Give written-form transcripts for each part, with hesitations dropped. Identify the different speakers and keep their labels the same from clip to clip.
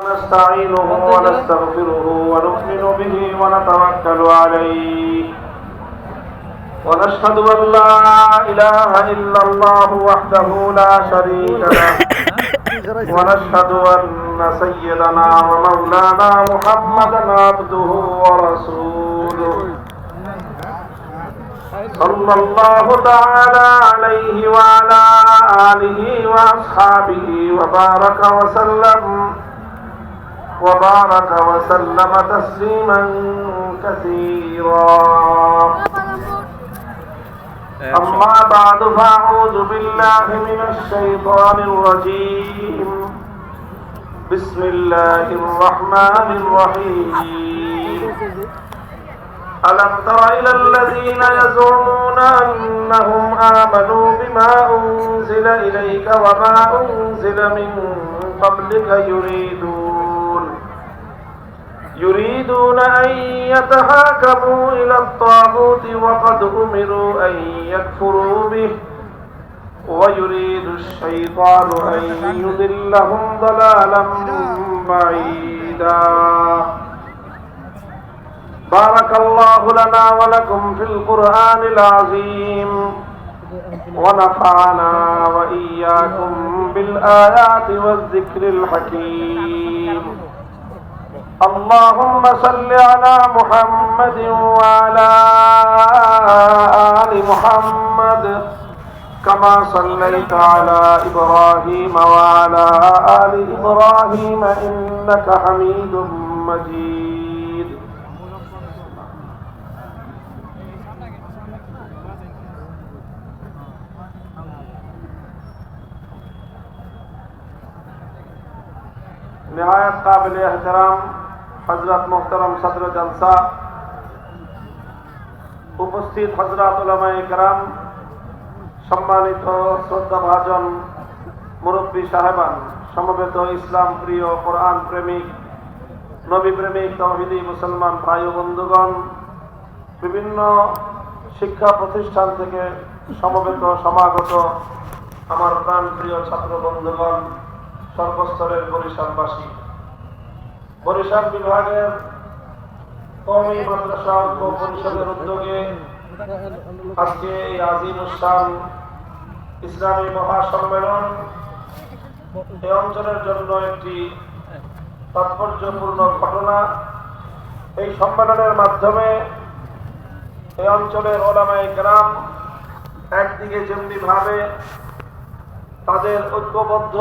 Speaker 1: نستعينه ونستغفره ونؤمن به ونتوكل عليه ونشهد أن لا إله إلا الله وحده لا شريك له ونشهد أن سيدنا ومولانا محمدا عبده ورسوله صلى الله تعالى عليه وعلى آله وأصحابه وبارك وسلم تسليما كثيرا. أما بعد فأعوذ بالله من الشيطان الرجيم. بسم الله الرحمن الرحيم. ألم تر إلى الذين يزعمون أنهم آمنوا بما أنزل إليك وما أنزل من قبلك يريدون أن يتحاكموا إلى الطاغوت وقد أمروا أن يكفروا به ويريد الشيطان أن يضلهم ضلالا بعيدا. بارك الله لنا ولكم في القرآن العظيم ونفعنا وإياكم بالآيات والذكر الحكيم. اللهم صل على محمد وعلى آل محمد كما صليت على إبراهيم وعلى آل إبراهيم إنك حميد مجيد. نهایت قابل احترام হযরত মুহতারাম সদর জলসা, উপস্থিত হযরত উলামায়ে কেরাম, সম্মানিত শ্রদ্ধাভাজন মুরব্বী সাহেবান, সমবেত ইসলাম প্রিয়, কোরআন প্রেমিক, নবী প্রেমিক, তাওহীদি মুসলমান ভাই ও বন্ধুগণ, বিভিন্ন শিক্ষা প্রতিষ্ঠান থেকে সমবেত সমাগত আমার প্রাণ প্রিয় ছাত্র বন্ধুগণ, সর্বস্তরের বরিশালবাসী, বরিশাল বিভাগের কওমি মাদ্রাসা ঐক্য পরিষদের উদ্যোগে আজকে এই আজিমুশান ইসলামী মহাসম্মেলন এই অঞ্চলের জন্য একটি তাৎপর্যপূর্ণ ঘটনা। এই সম্মেলনের মাধ্যমে এই অঞ্চলের উলামায়ে কেরাম একদিকে যেমনি ভাবে তাদের ঐক্যবদ্ধ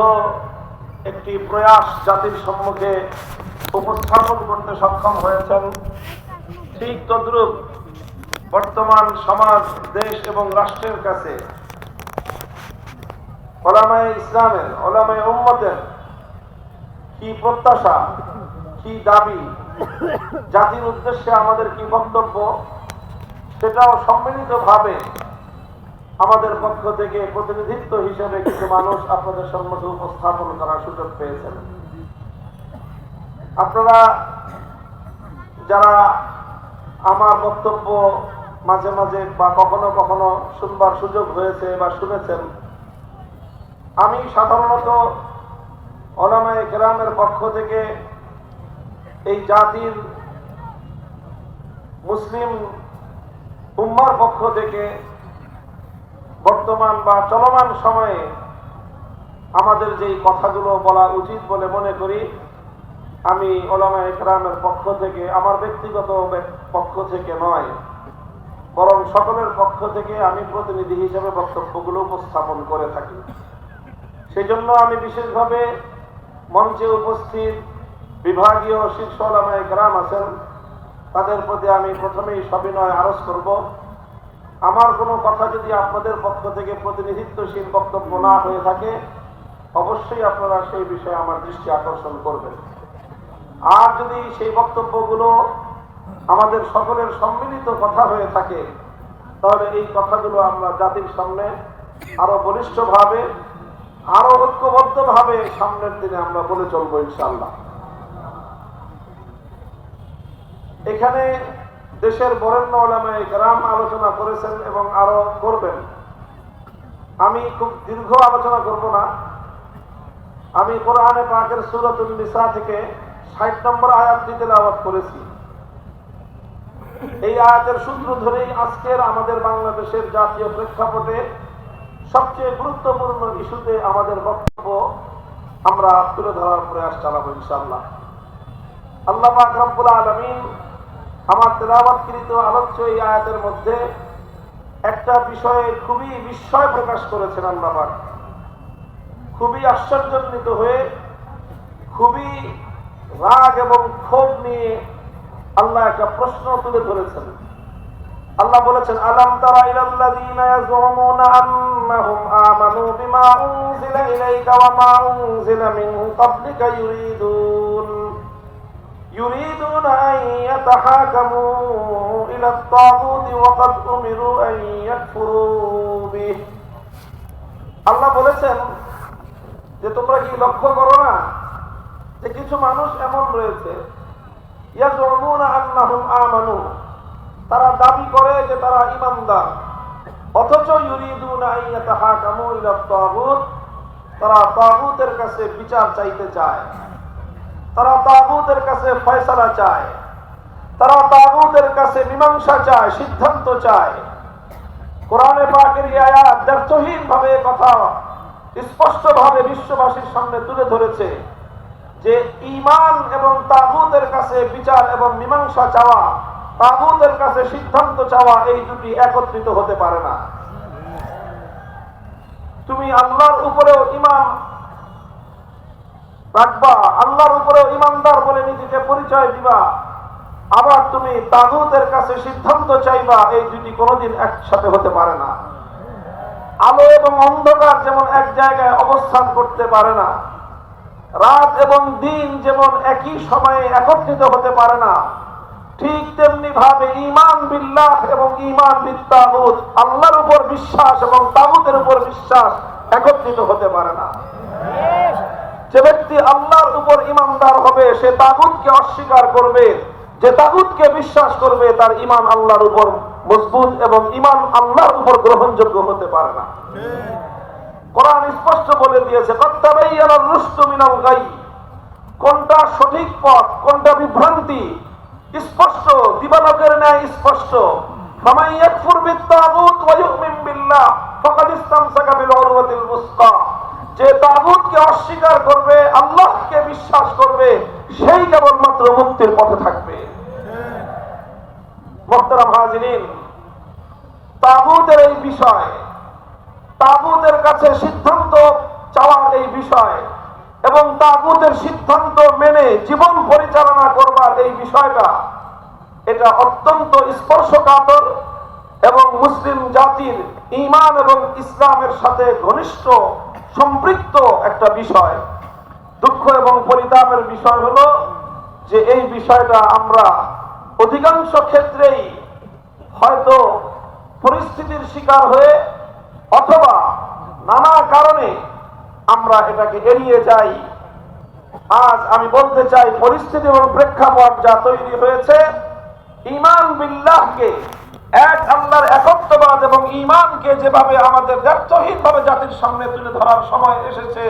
Speaker 1: একটি প্রয়াস জাতির সম্মুখে উপস্থাপন করতে সক্ষম হয়েছেন, ঠিক তদ্রূপ বর্তমান সমাজ, দেশ এবং রাষ্ট্রের কাছে উলামায়ে ইসলামের, উলামায়ে উম্মতের কি প্রত্যাশা, কি দাবি, জাতির উদ্দেশ্যে আমাদের কি বক্তব্য, সেটাও সম্মিলিতভাবে আমাদের পক্ষ থেকে প্রতিনিধিত্ব হিসেবে কিছু মানুষ আপনাদের সম্মুখে উপস্থাপন করার সুযোগ পেয়েছেন। আপনারা যারা আমার বক্তব্য মাঝে মাঝে বা কখনো কখনো শুনবার সুযোগ হয়েছে বা শুনেছেন, আমি সাধারণত উলামায়ে কেরামের পক্ষ থেকে এই জাতির, মুসলিম উম্মার পক্ষ থেকে বর্তমান বা চলমান সময়ে আমাদের যেই কথাগুলো বলা উচিত বলে মনে করি, আমি উলামায়ে কেরামের পক্ষ থেকে, আমার ব্যক্তিগত পক্ষ থেকে নয়, বরং সকলের পক্ষ থেকে আমি প্রতিনিধি হিসেবে বক্তব্যগুলো উপস্থাপন করে থাকি। সেই জন্য আমি বিশেষভাবে মঞ্চে উপস্থিত বিভাগীয় শীর্ষ উলামায়ে কেরাম আছেন, তাদের প্রতি আমি প্রথমেই সবিনয় আরজ করব, আমার কোনো কথা যদি আপনাদের পক্ষ থেকে প্রতিনিধিত্বশীল বক্তব্য না হয়ে থাকে, অবশ্যই আপনারা সেই বিষয়ে আমার দৃষ্টি আকর্ষণ করবেন। আর যদি সেই বক্তব্যগুলো আমাদের সকলের সম্মিলিত কথা হয়ে থাকে, তাহলে এই কথাগুলো আমরা জাতির সামনে আরো বলিষ্ঠভাবে, আরো ঐক্যবদ্ধভাবে সামনের দিনে আমরা বলে চলবো ইনশাআল্লাহ। এখানে দেশের বরেণ্য উলামায়ে কেরাম আলোচনা করেছেন এবং আরো করবেন। আমি খুব দীর্ঘ আলোচনা করব না, আমি কোরআনে পাকের সূরাতুন নিসা থেকে ৬০ নম্বর আয়াতটি তেলাওয়াত করেছি। এই আয়াতের সূত্র ধরেই আজকের আমাদের বাংলাদেশের জাতীয় প্রেক্ষাপটে সবচেয়ে গুরুত্বপূর্ণ ইস্যুতে আমাদের বক্তব্য আমরা তুলে ধরার প্রয়াস চালাবো ইনশাআল্লাহ। আল্লাহ পাক রব্বুল আলামিন আমার তেলাওয়াতকৃত আলোচ্য এই আয়াতের মধ্যে একটা বিষয়ে খুবই বিস্ময় প্রকাশ করেছেন। আল্লাহ পাক খুবই আশ্চর্যান্বিত হয়ে, খুবই রাগ এবং ক্ষোভ নিয়ে আল্লাহ একটা প্রশ্ন তুলে ধরেছেন। আল্লাহ বলেছেন, আলাম তারা ইলাল্লাযীনা ইয়াযুমুনা আন্নাহুম আমানু বিমা উনজিলা ইলাইকা ওয়া মা উনজিলা মিন ক্বাবলিকা ইউরিদুনা আন ইয়াতাহাকামু ইলা আত-তাগুতি ওয়া ক্বাদ উমিরু আন ইয়াকফুরু বিহি। আল্লাহ বলেছেন যে তোমরা কি লক্ষ্য করো না যে কিছু মানুষ এমন রয়েছে, ইয়াযুমুনা আন্নাহুম আমানু, তারা দাবি করে যে তারা ঈমানদার, অথচ ইউরিদুনা আন ইয়াতাহাকামু ইলা আত-তাগুত, তারা তাগুতের কাছে বিচার চাইতে চায়, তারা তাগুতের কাছে ফয়সালা চায়, তারা তাগুতের কাছে মীমাংসা চায়, সিদ্ধান্ত চায়। কোরআনে পাকের এই আয়াত দ্ব্যর্থহীনভাবে কথা স্পষ্টভাবে বিশ্ববাসীর সামনে তুলে ধরেছে যে ঈমান এবং তাগুতের কাছে বিচার এবং মীমাংসা চাওয়া, তাগুতের কাছে সিদ্ধান্ত চাওয়া, এই দুটি একত্রিত হতে পারে না। তুমি আল্লাহর উপরেও ঈমান রাখবা, আল্লাহর উপরেও ঈমানদার বলে নিজেকে পরিচয় দিবা, আবার তুমি তাগুতের কাছে সিদ্ধান্ত চাইবা, এই দুটি কোনোদিন একসাথে হতে পারে না। আলো এবং অন্ধকার যেমন এক জায়গায় অবস্থান করতে পারে না, রাত এবং দিন যেমন একই সময়ে একত্রিত হতে পারে না, ঠিক তেমনি ভাবে ঈমান বিল্লাহ এবং ঈমান বিত-তাগুত, আল্লাহর উপর বিশ্বাস এবং তাগুতের উপর বিশ্বাস একত্রিত হতে পারে না। যে ব্যক্তি আল্লাহর উপর ঈমানদার হবে সে তাগুতকে অস্বীকার করবে, যে তাগুতকে বিশ্বাস করবে তার ঈমান আল্লাহর উপর মজবুত এবং ঈমান আল্লাহর উপর গ্রহণযোগ্য হতে পারে না। কোরআন স্পষ্ট বলে দিয়েছে, কদ তাবায়্যানার রুশদু মিনাল গাই, কোনটা সঠিক পথ কোনটা বিভ্রান্তি স্পষ্ট, দিবালোকের ন্যায় স্পষ্ট। ফামান ইয়াকফুর বিত-তাগুত ওয়া ইউমিন বিল্লাহ ফাকাদ ইসতামসাকা বিল উরওয়াতিল মুসকা, যে তাগুতকে অস্বীকার করবে আল্লাহকে বিশ্বাস করবে সেই কেবলমাত্র মুক্তির পথে থাকবে। মুহতারাম হাজিরিন, তাগুতের এই বিষয়, তাগুতের কাছে সিদ্ধান্ত চাওয়ার এই বিষয় এবং তাগুতের সিদ্ধান্ত মেনে জীবন পরিচালনা করবার এই বিষয়টা, এটা অত্যন্ত স্পর্শকাতর এবং মুসলিম জাতির ঈমান এবং ইসলামের সাথে ঘনিষ্ঠ সম্পৃক্ত একটা বিষয়। দুঃখ এবং পরিতাপের বিষয় হলো যে এই বিষয়টা আমরা অধিকাংশ ক্ষেত্রেই হয়তো পরিস্থিতির শিকার হয়ে অথবা নানা কারণে আমরা এটাকে এড়িয়ে যাই। আজ আমি বলতে চাই, পরিস্থিতি এবং প্রেক্ষাপট যা তৈরি হয়েছে, ঈমান বিল্লাহকে, এক আল্লাহর একত্ববাদ এবং ঈমানকে যেভাবে আমাদের ব্যর্থহীনভাবে জাতির সামনে তুলে ধরার সময় এসেছে,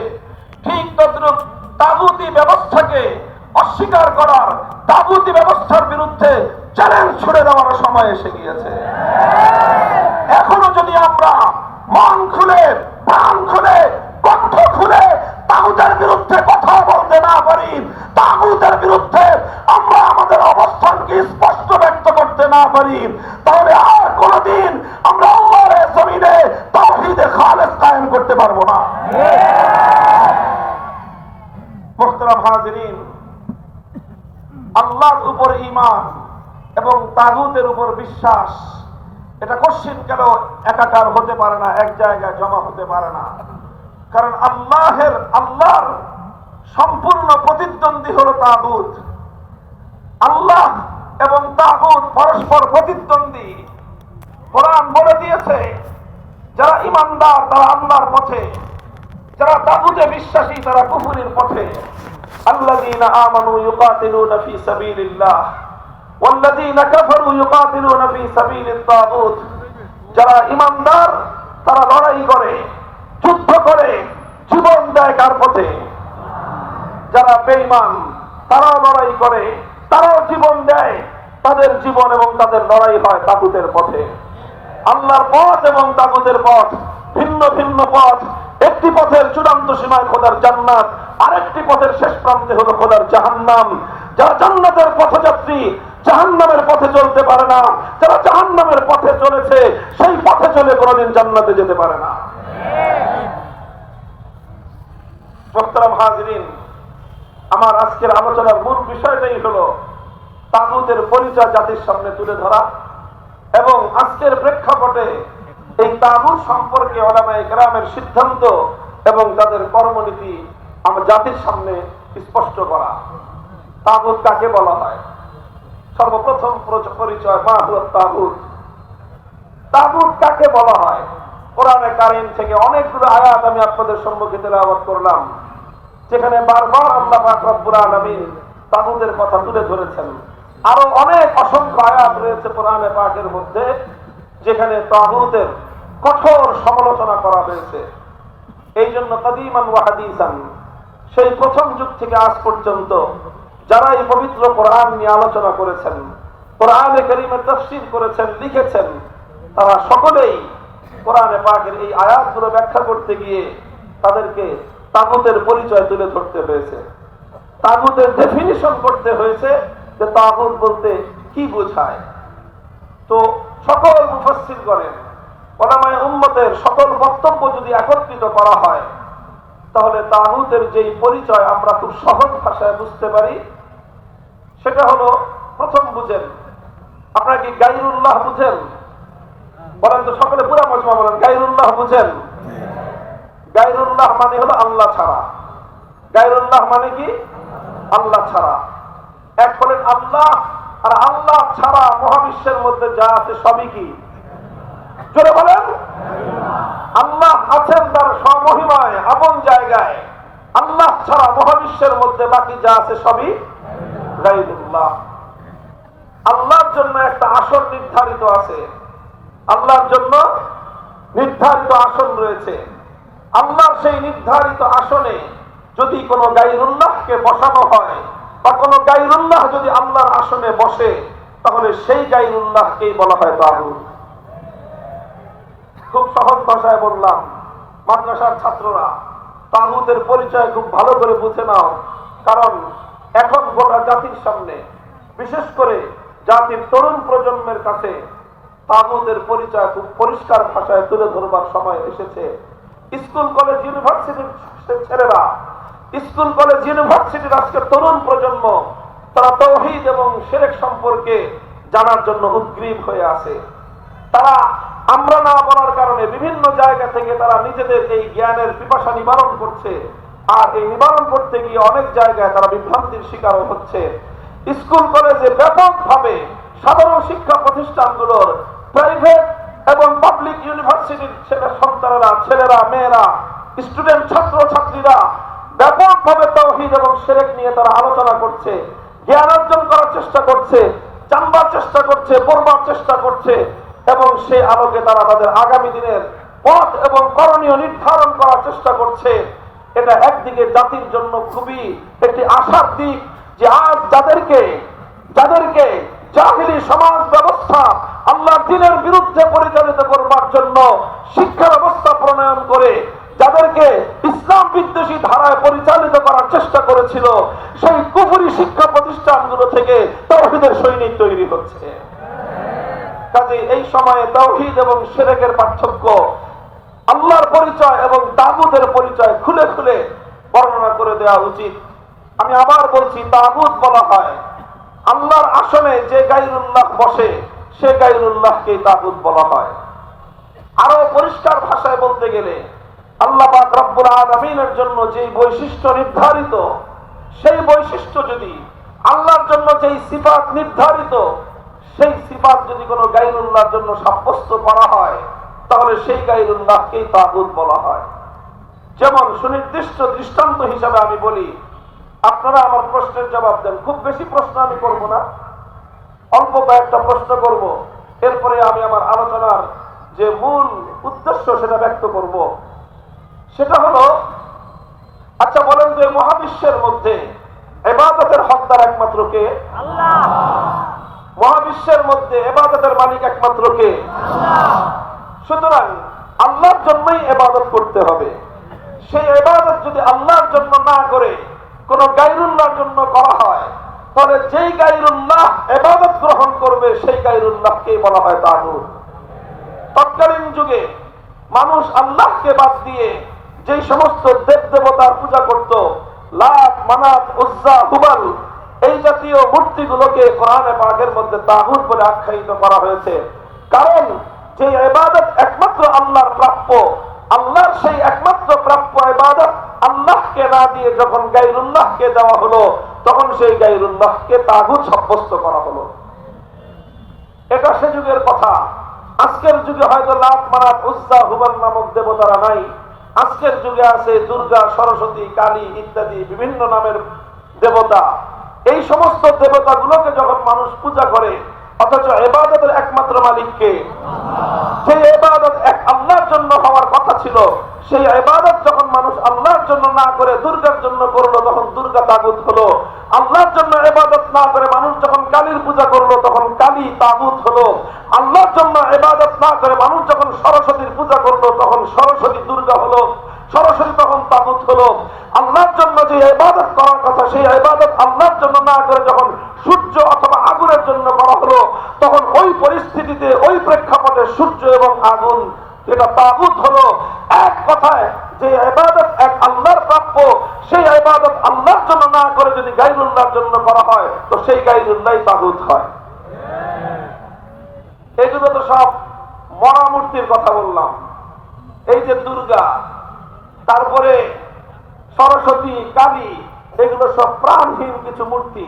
Speaker 1: ঠিক তদ্রূপ তাগুতি ব্যবস্থাকে অস্বীকার করার, তাগুতি ব্যবস্থার বিরুদ্ধে চ্যালেঞ্জ ছুড়ে দেওয়ার সময় এসে গিয়েছে। এখনো যদি আমরা মন খুলে, প্রাণ খুলে, কণ্ঠ খুলে তাগুতের বিরুদ্ধে কথা বলতে না পারি, তাগুতের বিরুদ্ধে আমরা আমাদের অবস্থানকে স্পষ্ট ব্যক্ত করতে না পারি, তাহলে আর কোনদিন আমরা আল্লাহর জমিনে তাওহীদে খালেস কায়েম করতে পারবো না। মুহতারাম হাজিরিন, আল্লাহর উপর ঈমান এবং তাগুতের উপর বিশ্বাস, এটা কশিন কেন একাকার হতে পারে না, এক জায়গায় জমা হতে পারে না। কারণ আল্লাহর সম্পূর্ণ প্রতিদ্বন্দ্বী হলো তাগুত। আল্লাহ এবং তাগুত পরস্পর প্রতিদ্বন্দ্বী। কোরআন বলে দিয়েছে, যারা ঈমানদার তারা আল্লাহর পথে, যারা তাগুতে বিশ্বাসী তারা কুফরির পথে। আল্লাযীনা আমানু ইউকাতিলুনা ফী সাবিলিল্লাহ ওয়াল্লাযীনা কাফারু ইউকাতিলুনা ফী সাবিলিত তাগুত। যারা ঈমানদার তারা লড়াই করে, যুদ্ধ করে, জীবন দেয় কার পথে? যারা বেঈমান তারাও লড়াই করে, তারাও জীবন দেয়, তাদের জীবন এবং তাদের লড়াই হয় তাগুতের পথে। আল্লাহর পথ এবং তাগুতের পথ ভিন্ন ভিন্ন পথ। একটি পথের চূড়ান্ত সীমায় খোদার জান্নাত, আরেকটি পথের শেষ প্রান্তে হলো খোদার জাহান্নাম। যারা জান্নাতের পথযাত্রী জাহান্নামের পথে চলতে পারে না, যারা জাহান্নামের পথে চলেছে সেই পথে চলে কোনোদিন জান্নাতে যেতে পারে না। মোহতারাম হাজিরিন, আমার আজকের আলোচনার মূল বিষয়টাই হলো তাগুতের পরিচয় জাতির সামনে তুলে ধরা এবং আজকের প্রেক্ষাপটে এই তাগুত সম্পর্কে উলামায়ে কেরামের সিদ্ধান্ত এবং তাদের কর্মনীতি আমার জাতির সামনে স্পষ্ট করা। তাগুত কাকে বলা হয়? সর্বপ্রথম পরিচয় মা হুয়া তাগুত। তাগুত কাকে বলা হয়? কোরআনে কারীম থেকে অনেকগুলো আয়াত আমি আপনাদের সম্মুখে তেলাওয়াত করলাম, যেখানে বারবার আল্লাহ পাক রব্বুল আলামিন তাগুতের কথা তুলে ধরেছেন। আরো অনেক অসংখ্য আয়াত রয়েছে কোরআনে পাকের মধ্যে যেখানে তাগুতের কঠোর সমালোচনা করা হয়েছে। এই জন্য কাদিমান ওয়া হাদিসান, সেই প্রথম যুগ থেকে আজ পর্যন্ত যারা এই পবিত্র কোরআন নিয়ে আলোচনা করেছেন, কোরআনে কারীমের তাফসীর করেছেন, লিখেছেন, তারা সকলেই কোরআনে পাকের এই আয়াতগুলো ব্যাখ্যা করতে গিয়ে তাদেরকে তাগুতের পরিচয় তুলে ধরতে হয়েছে, তাগুতের ডেফিনিশন করতে হয়েছে যে তাগুত বলতে কি বোঝায়। তো সকল মুফাসসির করেন, উলামায়ে উম্মতের সকল বক্তব্য যদি একত্রিত করা হয় তাহলে তাগুতের যেই পরিচয় আমরা খুব সহজ ভাষায় বুঝতে পারি সেটা হলো, প্রথম বুঝেন, আপনারা কি গায়রুল্লাহ বুঝেন? বলেন তো সকলে, পুরা মজমা বলেন, গায়রুল্লাহ বুঝেন? গায়রুল্লাহ মানে হলো আল্লাহ ছাড়া। গায়রুল্লাহ মানে কি? আল্লাহ ছাড়া। এক বলেন আল্লাহ, আর আল্লাহ ছাড়া মহাবিশ্বের মধ্যে যা আছে সবই কি? জোরে বলেন। আল্লাহ আছেন তার স্বমহিমায় আপন জায়গায়, আল্লাহ ছাড়া মহাবিশ্বের মধ্যে বাকি যা আছে সবই গায়রুল্লাহ। আল্লাহর জন্য একটা আসন নির্ধারিত আছে, আল্লাহর জন্য নির্ধারিত আসন রয়েছে। আল্লাহর সেই নির্ধারিত আসনে যদি কোনো গায়রুল্লাহকে বসানো হয় বা কোনো গায়রুল্লাহ যদি আল্লাহর আসনে বসে তাহলে সেই গায়রুল্লাহকেই বলা হয় তাগুত। খুব সহজ ভাষায় বললাম, মাদ্রাসার ছাত্ররা তাগুতের পরিচয় খুব ভালো করে বুঝে নাও, কারণ এখন গোটা জাতির সামনে, বিশেষ করে জাতির তরুণ প্রজন্মের কাছে তাগুতের পরিচয় খুব পরিষ্কার ভাষায় তুলে ধরবার সময় এসেছে। স্কুল কলেজ ইউনিভার্সিটির ছেলেরা, স্কুল কলেজ ইউনিভার্সিটির আজকের তরুণ প্রজন্ম, তারা তাওহীদ এবং শিরক সম্পর্কে জানার জন্য উদ্গ্রীব হয়ে আছে। তারা আমরা না বলার কারণে বিভিন্ন জায়গা থেকে তারা নিজেদের এই জ্ঞানের পিপাসা নিবারণ করছে, আর এই নিবারণ করতে গিয়ে অনেক জায়গায় তারা বিভ্রান্তির শিকারও হচ্ছে। স্কুল কলেজে ব্যাপকভাবে সাধারণ শিক্ষা প্রতিষ্ঠানগুলোর, প্রাইভেট এবং পাবলিক ইউনিভার্সিটির ছেলেরা মেয়েরা, স্টুডেন্ট ছাত্র ছাত্রীরা ব্যাপকভাবে তাওহীদ এবং শিরক নিয়ে তারা আলোচনা করছে, জ্ঞান অর্জন করার চেষ্টা করছে, জানবার চেষ্টা করছে, পড়বার চেষ্টা করছে, এবং সেই আলোকে তারা তাদের আগামী দিনের পথ এবং করণীয় নির্ধারণ করার চেষ্টা করছে। এটা একদিকে জাতির জন্য খুবই একটি আশার দিক যে আজ যাদেরকে জাহিলি সমাজ ব্যবস্থা আল্লাহর দ্বীনের বিরুদ্ধে পরিচালিত করবার জন্য শিক্ষা ব্যবস্থা প্রণয়ন করে যাদেরকে ইসলাম বিদ্বেষী ধারায় পরিচালিত করার চেষ্টা করেছিল, সেই কুফরি শিক্ষা প্রতিষ্ঠানগুলো থেকে তাওহীদের সৈনিক তৈরি হচ্ছে। কাজে এই সময়ে তাওহীদ এবং শিরকের পার্থক্য, আল্লাহর পরিচয় এবং তাগুতের পরিচয় খুলে খুলে বর্ণনা করে দেওয়া উচিত। আমি আবার বলছি, তাগুত বলা হয় আল্লাহর আসনে যে গায়রুল্লাহ বসে, সে গায়রুল্লাহকেই তাগুত বলা হয়। আরো পরিষ্কার ভাষায় বলতে গেলে, আল্লাহ পাক রব্বুল আলামিনের জন্য যেই বৈশিষ্ট্য নির্ধারিত, সেই বৈশিষ্ট্য যদি, আল্লাহর জন্য যেই সিফাত নির্ধারিত, সেই সিফাত যদি কোনো গায়রুল্লাহর জন্য সাব্যস্ত করা হয় তাহলে সেই গায়রুল্লাহকেই তাগুত বলা হয়। যেমন সুনির্দিষ্ট দৃষ্টান্ত হিসাবে আমি বলি, আপনারা আমার প্রশ্নের জবাব দেন। খুব বেশি প্রশ্ন আমি করব না, অল্প কয়েকটা প্রশ্ন করব, এরপরে আমি আমার আলোচনার যে মূল উদ্দেশ্য সেটা ব্যক্ত করব। সেটা হলো, আচ্ছা বলেন তো, মহাবিশ্বের মধ্যে ইবাদতের হকদার একমাত্র কে? আল্লাহ। মহাবিশ্বের মধ্যে ইবাদতের মালিক একমাত্র কে? আল্লাহ। সুতরাং আল্লাহর জন্যই ইবাদত করতে হবে। সেই ইবাদত যদি আল্লাহর জন্য না করে কোন গায়রুল্লাহর জন্য করা হয়, তাহলে যেই গায়রুল্লাহ ইবাদত গ্রহণ করবে সেই গায়রুল্লাহকে বলা হয় তাগুত। তৎকালীন যুগে মানুষ আল্লাহকে বাদ দিয়ে যে সমস্ত দেব দেবতার পূজা করত, লাত, মানাত, উজ্জা, হুবাল, এই জাতীয় মূর্তিগুলোকে কোরআনে পাকের মধ্যে তাগুত বলে আখ্যায়িত করা হয়েছে। কারণ যে ইবাদত একমাত্র আল্লাহর প্রাপ্য, আল্লাহর সেই একমাত্র প্রাপ্য ইবাদত আল্লাহকে না দিয়ে যখন গায়রুল্লাহকে দেওয়া হলো, তখন সেই গায়রুল্লাহকে তাগুত সাব্যস্ত করা হলো। এটা সে যুগের কথা। আজকের যুগে হয়তো লাত, মানাত, উজ্জা, হুবাল নামক দেবতারা নাই। আজকের যুগে আছে দুর্গা, সরস্বতী, কালী ইত্যাদি বিভিন্ন নামের দেবতা। এই সমস্ত দেবতাগুলোকে যখন মানুষ পূজা করে, অথচ ইবাদতের একমাত্র মালিককে, যে ইবাদত এক আল্লাহর জন্য হওয়ার কথা ছিল, সেই ইবাদত যখন মানুষ আল্লাহর জন্য না করে দুর্গার জন্য করলো, তখন দুর্গা তাগুত হলো। আল্লাহর জন্য ইবাদত না করে মানুষ যখন কালীর পূজা করলো, তখন কালী তাগুত হলো। আল্লাহর জন্য ইবাদত না করে মানুষ যখন সরস্বতীর পূজা করলো, তখন সরস্বতী দুর্গা হলো, সরস্বতী তখন তাগুত হলো। আল্লাহর জন্য যে ইবাদত করার কথা, সেই ইবাদত আল্লাহর জন্য না করে যখন সূর্য অথবা আগুনের জন্য করা হলো, তখন ওই পরিস্থিতিতে, ওই প্রেক্ষাপটে সূর্য এবং আগুন এটা তাগুত হলো। এক কথায় যে ইবাদত এক আল্লাহর প্রাপ্য, সেই ইবাদত আল্লাহর জন্য না করে যদি গায়রুল্লাহর জন্য করা হয়, তো সেই গায়রুল্লাহই তাগুত হয়। এইগুলো তো সব মরা মূর্তির কথা বললাম। এই যে দুর্গা, তারপরে সরস্বতী, কালী, এগুলো সব প্রাণহীন কিছু মূর্তি।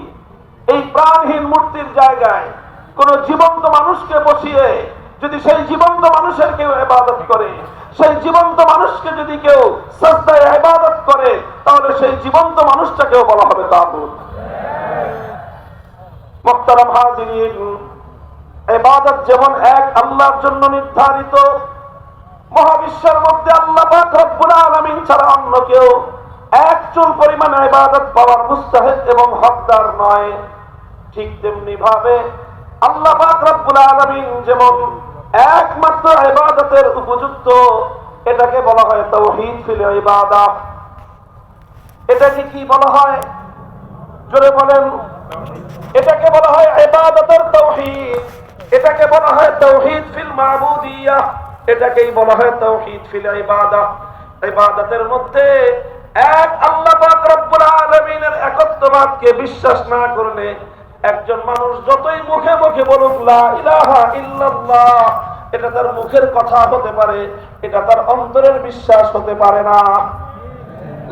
Speaker 1: এই প্রাণহীন মূর্তির জায়গায় কোন জীবন্ত মানুষকে বসিয়ে যদি সেই জীবন্ত মানুষের কেউ ইবাদত করে, সেই জীবন্ত মানুষকে যদি কেউ সাজদায় ইবাদত করে, তাহলে সেই জীবন্ত মানুষটাকেও বলা হবে তাগুত। মুহতারাম হাজিরিন, ইবাদত যেমন এক আল্লাহর জন্য নির্ধারিত, মহাবিশ্বের মধ্যে আল্লাহ পাক রব্বুল আলামিন ছাড়া অন্য কেউ এক চুল পরিমাণ ইবাদত পাওয়ার মুস্তাহিক এবং হকদার নয়। ঠিক তেমনি ভাবে আল্লাহ পাক রব্বুল আলামিন যেমন একমাত্র ইবাদতের উপযুক্ত, এটাকে বলা হয় তাওহীদ ফিল ইবাদাহ। এটাকে কি বলা হয়? জোরে বলেন। এটাকে বলা হয় ইবাদতের তাওহীদ, এটাকে বলা হয় তাওহীদ ফিল মাবুদিয়াহ, এটাকেই বলা হয় তাওহীদ ফিল ইবাদাহ। ইবাদতের মধ্যে এক আল্লাহ পাক রব্বুল আলামিনের একত্ববাদকে বিশ্বাস না করলে একজন মানুষ যতই মুখে মুখে বলুক লা ইলাহা ইল্লাল্লাহ, এটা তার মুখের কথা হতে পারে, এটা তার অন্তরের বিশ্বাস হতে পারে না।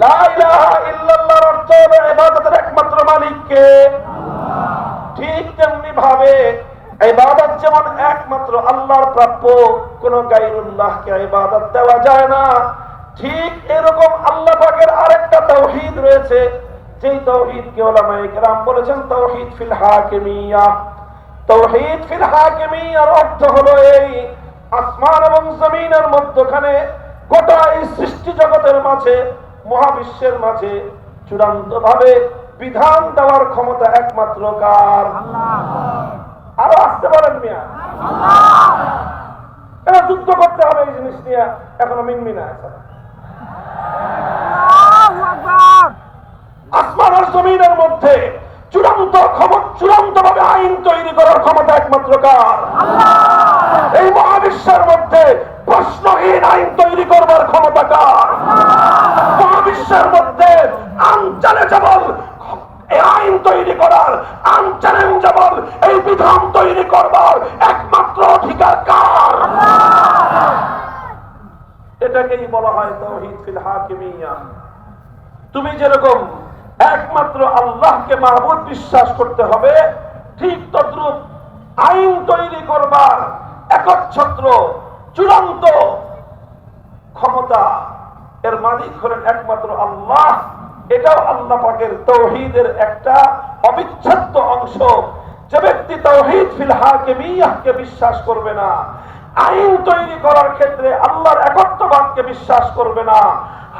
Speaker 1: লা ইলাহা ইল্লাল্লাহর অর্থ হলো ইবাদতের একমাত্র মালিক কে? আল্লাহ। ঠিক তেমনি ভাবে ইবাদত যেমন একমাত্র আল্লাহর প্রাপ্য, কোন গায়রুল্লাহকে ইবাদত দেওয়া যায় না। ঠিক এরকম আল্লাহ পাকের আরেকটা তাওহীদ রয়েছে, যেই তাওহীদকে উলামায়ে কেরাম বলেছেন তাওহীদ ফিল হাকিমিয়াহ। তাওহীদ ফিল হাকিমিয়ার অর্থ হলো এই আসমান এবং জমিনের মধ্যখানে, গোটা এই সৃষ্টি জগতের মাঝে, মহাবিশ্বের মাঝে চূড়ান্ত ভাবে বিধান দেওয়ার ক্ষমতা একমাত্র কার? আল্লাহ। আরো আসতে পারেন মিয়া, আল্লাহ। এটা যুদ্ধ করতে হবে এই জিনিস নিয়ে, এখনো মিনমিনা আছে। আসমান আর জমিনের মধ্যে চূড়ান্ত ভাবে আইন তৈরি করার ক্ষমতা একমাত্র কার? আল্লাহ। এই মহাবিশ্বের মধ্যে প্রশ্নহীন আইন তৈরি করবার ক্ষমতা কার? আল্লাহ। মহাবিশ্বের মধ্যে আনচ্যালেঞ্জেবল এই আইন তৈরি করার, আনচ্যালেঞ্জেবল এই বিধান তৈরি করবার একমাত্র অধিকার কার? আল্লাহ। এটাকেই বলা হয় তাওহীদ ফিল হাকিমিয়াহ। তুমি যেরকম একমাত্র আল্লাহকে মাবুদ বিশ্বাস করতে হবে, ঠিক তদ্রূপ আইন তৈরি করবার একচ্ছত্র চূড়ান্ত ক্ষমতা এর মালিক হলেন একমাত্র আল্লাহ। এটাও আল্লাহ পাকের তাওহীদের একটা অবিচ্ছেদ্য অংশ। যে ব্যক্তি তাওহীদ ফিল হাকিমিয়াহকে বিশ্বাস করবে না, আইন তৈরি করার ক্ষেত্রে আল্লাহর একত্ববাদকে বিশ্বাস করবে না,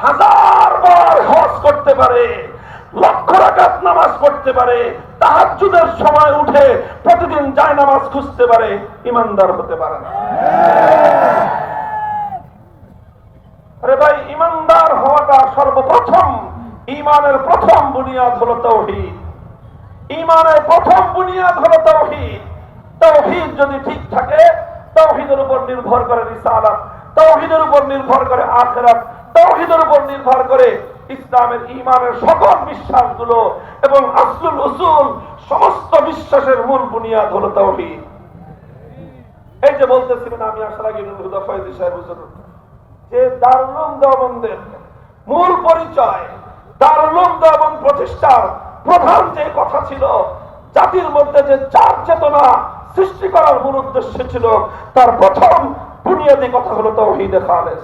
Speaker 1: হাজার বারবার হজ করতে পারে, লক্ষ রাকাত নামাজ পড়তে পারে, তাহাজ্জুদের সময় উঠে প্রতিদিন জায়নামাজ খুঁজতে পারে, ইমানদার হতে পারে না। আরে ভাই, ইমানদার হওয়াটা সর্বপ্রথম, ঈমানের প্রথম বুনিয়াদ হলো তাওহীদ। ঈমানের প্রথম বুনিয়াদ হলো তাওহীদ। তাওহীদ যদি ঠিক থাকে, তাওহীদের উপর নির্ভর করে রিসালাত, তাওহীদের উপর নির্ভর করে আখিরাত, তাওহীদের উপর নির্ভর করে ইসলামের ঈমানের সকল বিশ্বাসগুলো, এবং আসলুল উসুল, সমস্ত বিশ্বাসের মূল বুনিয়াদ হলো তাওহীদ। এই যে বলতেছিলেন, আমি আসার আগে হুদা ফয়জী সাহেব হুজুর, যে দারুল উলুম দেওবন্দের মূল পরিচয়, দারুল উলুম দেওবন্দ প্রতিষ্ঠার প্রধান যে কথা ছিল, জাতির মধ্যে যে চার চেতনা সৃষ্টি করার মূল উদ্দেশ্য ছিল, তার প্রথম বুনিয়াদী কথা হলো তাওহীদে খালেস।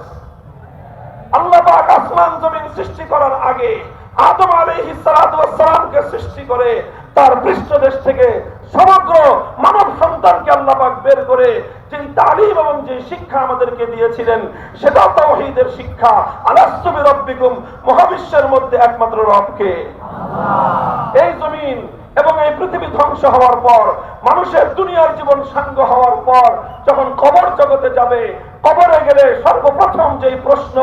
Speaker 1: আল্লাহ পাক আসমান জমিন সৃষ্টি করার আগে আদম আলাইহিস সালাতু ওয়াস সালামকে সৃষ্টি করে তার পৃষ্ঠদেশ থেকে সমগ্র মানব সন্তানকে আল্লাহ পাক বের করে যে তালিম এবং যে শিক্ষা আমাদেরকে দিয়েছিলেন, সেটা তাওহীদের শিক্ষা। আলাস্তু বিরাব্বিকুম, মহাবিশ্বের মধ্যে একমাত্র রবকে। এই জমিন এবং এই পৃথিবী ধ্বংস হওয়ার পর, মানুষের দুনিয়ার জীবন সাঙ্গ হওয়ার পর, যখন কবর জগতে যাবে, কবরে গেলে সর্বপ্রথম যেই প্রশ্ন,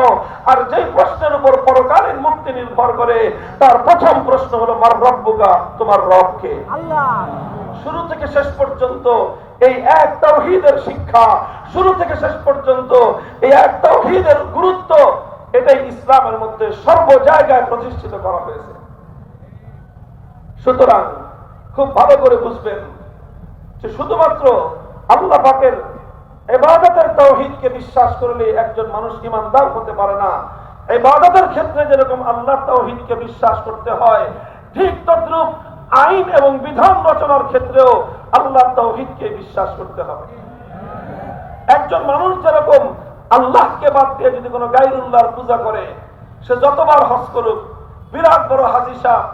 Speaker 1: আর যেই প্রশ্নের উপর পরকালীন মুক্তি নির্ভর করে, তার প্রথম প্রশ্ন হলো মার রব্বুকা, তোমার রবকে। আল্লাহ। শুরু থেকে শেষ পর্যন্ত এই এক তাওহীদের শিক্ষা, শুরু থেকে শেষ পর্যন্ত এই এক তাওহীদের গুরুত্ব, এটাই ইসলামের মধ্যে সর্ব জায়গায় প্রতিষ্ঠিত করা হয়েছে। সুতরাং খুব ভালো করে বুঝবেন যে শুধুমাত্র আল্লাহ পাকের ইবাদতের তাওহীদকে বিশ্বাস করলে একজন মানুষ ঈমানদার হতে পারে না। ইবাদতের ক্ষেত্রে যেরকম আল্লাহর তাওহীদকে বিশ্বাস করতে হয়, ঠিক তদ্রূপ আইন এবং বিধান রচনার ক্ষেত্রেও আল্লাহর তাওহীদকে বিশ্বাস করতে হবে। একজন মানুষ যেরকম আল্লাহকে বাদ দিয়ে যদি কোনো গায়রুল্লাহর পূজা করে, সে যতবার হজ করুক, বিরাট বড় হাজী সাহেব,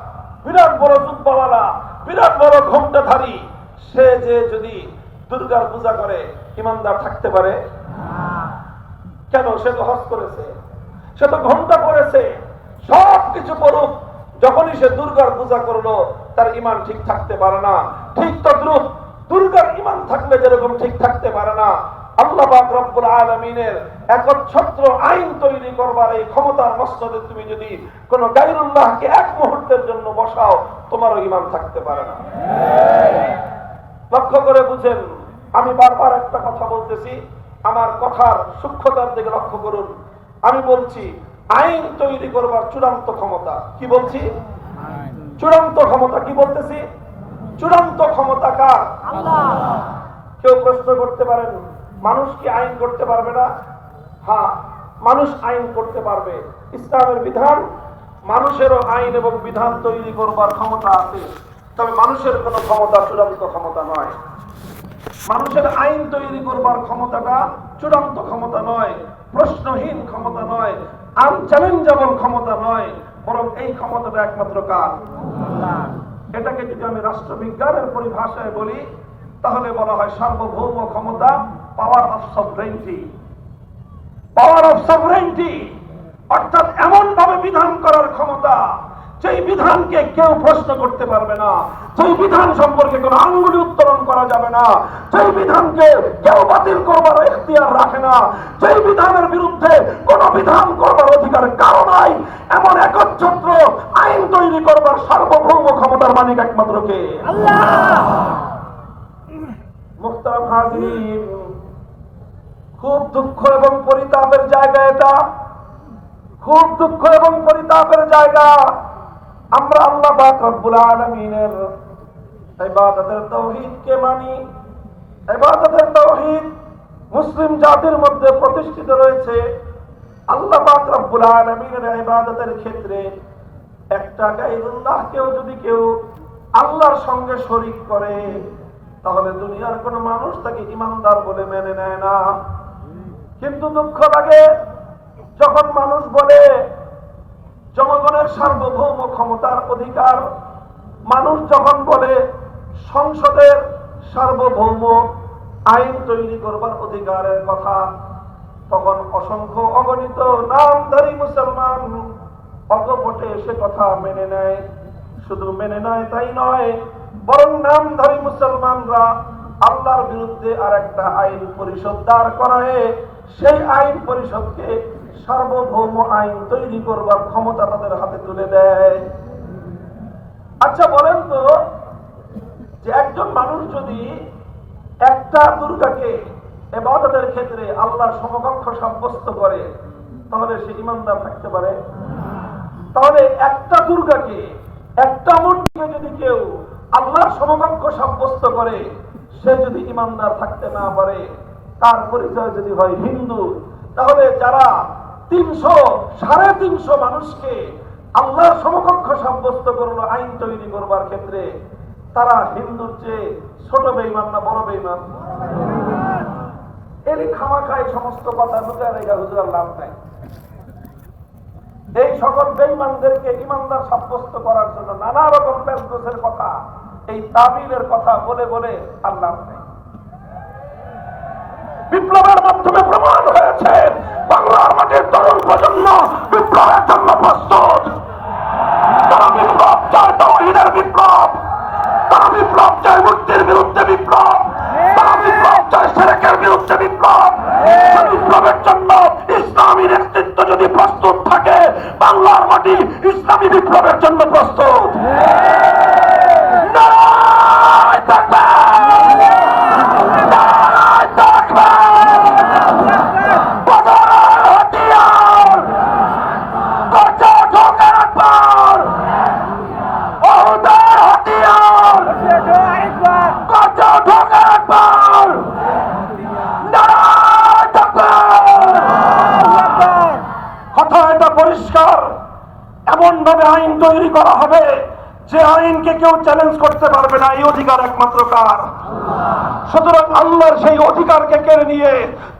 Speaker 1: বিরাট বড় জুব্বাওয়ালা, বিরাট বড় ঘোমটাধারী, সে যে যদি দুর্গার পূজা করে, ঈমানদার থাকতে পারে? কেন? সে তো হজ করেছে, সে তো ঘোমটা পড়েছে, সব কিছু করুক, যখনই সে দুর্গার পূজা করলো, তার ঈমান ঠিক থাকতে পারে না। ঠিক তদ্রূপ দুর্গার ঈমান থাকলে যেরকম ঠিক থাকতে পারে না, আল্লাহ পাক রব্বুল আলামিনের একচ্ছত্র আইন তৈরি করবার এই ক্ষমতার মসনদে তুমি যদি কোন গায়রুল্লাহকে এক মুহূর্তের জন্য বসাও, তোমারও ঈমান থাকতে পারে না। লক্ষ্য করে বুঝেন, আমি বারবার একটা কথা বলতেছি, আমার কথার সূক্ষ্মতার দিকে লক্ষ্য করুন। আমি বলছি আইন তৈরি করবার চূড়ান্ত ক্ষমতা। কি বলছি? চূড়ান্ত ক্ষমতা। কি বলতেছি? চূড়ান্ত ক্ষমতা কার? আল্লাহ। কেউ প্রশ্ন করতে পারেন, মানুষ কি আইন করতে পারবে না? হ্যাঁ, মানুষ আইন করতে পারবে। ইসলামের বিধান, মানুষেরও আইন এবং বিধান তৈরি করবার ক্ষমতা আছে, তবে মানুষের কোনো ক্ষমতা চূড়ান্ত ক্ষমতা নয়। মানুষের আইন তৈরি করবার ক্ষমতাটা চূড়ান্ত ক্ষমতা নয়, প্রশ্নহীন ক্ষমতা নয়, আনচ্যালেঞ্জেবল ক্ষমতা নয়, বরং এই ক্ষমতাটা একমাত্র কার? আল্লাহ। এটাকে যদি আমি রাষ্ট্রবিজ্ঞানের পরিভাষায় বলি, তাহলে বলা হয় সার্বভৌম ক্ষমতা, power of sovereignty. Power of sovereignty অর্থাৎ এমন ভাবে বিধান করার ক্ষমতা, যেই বিধানকে কেউ প্রশ্ন করতে পারবে না, যেই বিধান সম্পর্কে কোনো আঙ্গুলি উত্তোলন করা যাবে না, যেই বিধানকে কেউ বাতিল করবার এখতিয়ার রাখে না, যেই বিধানের বিরুদ্ধে কোনো বিধান করবার অধিকার কারো নাই, এমন একচ্ছত্র আইন তৈরি করবার সার্বভৌম ক্ষমতার মালিক একমাত্র কে? আল্লাহ। মুহতারাম হাজিরিন, খুব দুঃখ এবং পরিতাপের জায়গা এটা, খুব দুঃখ এবং পরিতাপের জায়গা। আমরা আল্লাহ পাক রব্বুল আলামিনের ইবাদতের তাওহীদকে মানি, ইবাদতের তাওহীদ মুসলিম জাতির মধ্যে প্রতিষ্ঠিত রয়েছে। আল্লাহ পাক রব্বুল আলামিনের ইবাদতের ক্ষেত্রে একটা গায়রুল্লাহকেও যদি কেউ আল্লাহর সঙ্গে শরীক করে, তাহলে দুনিয়ার কোন মানুষ তাকে ঈমানদার বলে মেনে নেয় না। কিন্তু দুঃখ লাগে যখন মানুষ বলে জনগণের সার্বভৌম ক্ষমতার অধিকার, মানুষ যখন বলে সংসদের সার্বভৌম আইন তৈরি করবার অধিকারের কথা, তখন অসংখ্য অগণিত নামধারী মুসলমান অকপটে সে কথা মেনে নেয়। শুধু মেনে নেয় তাই নয়, বরং নামধারী মুসলমানরা আল্লাহর বিরুদ্ধে আর একটা আইন পরিষদ দাঁড় করায় সেই আইন পরিষদকে সার্বভৌম আইন তৈরি করবার ক্ষমতা তাদের হাতে তুলে দেয়। আচ্ছা বলেন তো, যে একজন মানুষ যদি একটা দুর্গাকে ইবাদতের ক্ষেত্রে আল্লাহর সমকক্ষ সাব্যস্ত করে, তাহলে সে ঈমানদার থাকতে পারে? তাহলে একটা দুর্গাকে, একটা মূর্তিকে যদি কেউ আল্লাহর সমকক্ষ সাব্যস্ত করে, সে যদি ঈমানদার থাকতে না পারে, তার পরিচয় যদি হয় হিন্দু, তাহলে যারা 300-350 মানুষকে আল্লাহর সমকক্ষ সাব্যস্ত করলো আইন তৈরি করবার ক্ষেত্রে, তারা হিন্দুর চেয়ে ছোট বেঈমান না বড় বেঈমান? এর খামাখায় সমস্ত কথা লুকায় রেখে হুজুর লাভ নাই। এই সকল বেঈমানদেরকে ঈমানদার সাব্যস্ত করার জন্য নানা রকম পেশদোষের কথা, এই তাবিলের কথা বলে বলে আল্লাহ নাই। বিপ্লবের মাধ্যমে প্রমাণ হয়েছে বাংলার মাটির তরুণ প্রজন্ম বিপ্লবের জন্য প্রস্তুত। তারা বিপ্লব চায়, তাওহীদের বিপ্লব। তারা বিপ্লব চায় মুক্তির বিরুদ্ধে বিপ্লব। তারা বিপ্লব চায় শিরকের বিরুদ্ধে বিপ্লব। বিপ্লবের জন্য ইসলামী নেতৃত্ব যদি প্রস্তুত থাকে, বাংলার মাটি ইসলামী বিপ্লবের জন্য প্রস্তুত। নারায়ে তাকবীর, নারায়ে তাকবীর। বাজার হাতিয়ার, গর্জে ওঠো একবার। ওহুদের হাতিয়ার, গর্জে ওঠো একবার। নারায়ে তাকবীর। কথা এটা পরিষ্কার, এমন ভাবে আইন তৈরি করা হবে যে আইনকে কেউ চ্যালেঞ্জ করতে পারবে না। এই অধিকার একমাত্র কার? সুতরাং আল্লাহর সেই অধিকারকে কেড়ে নিয়ে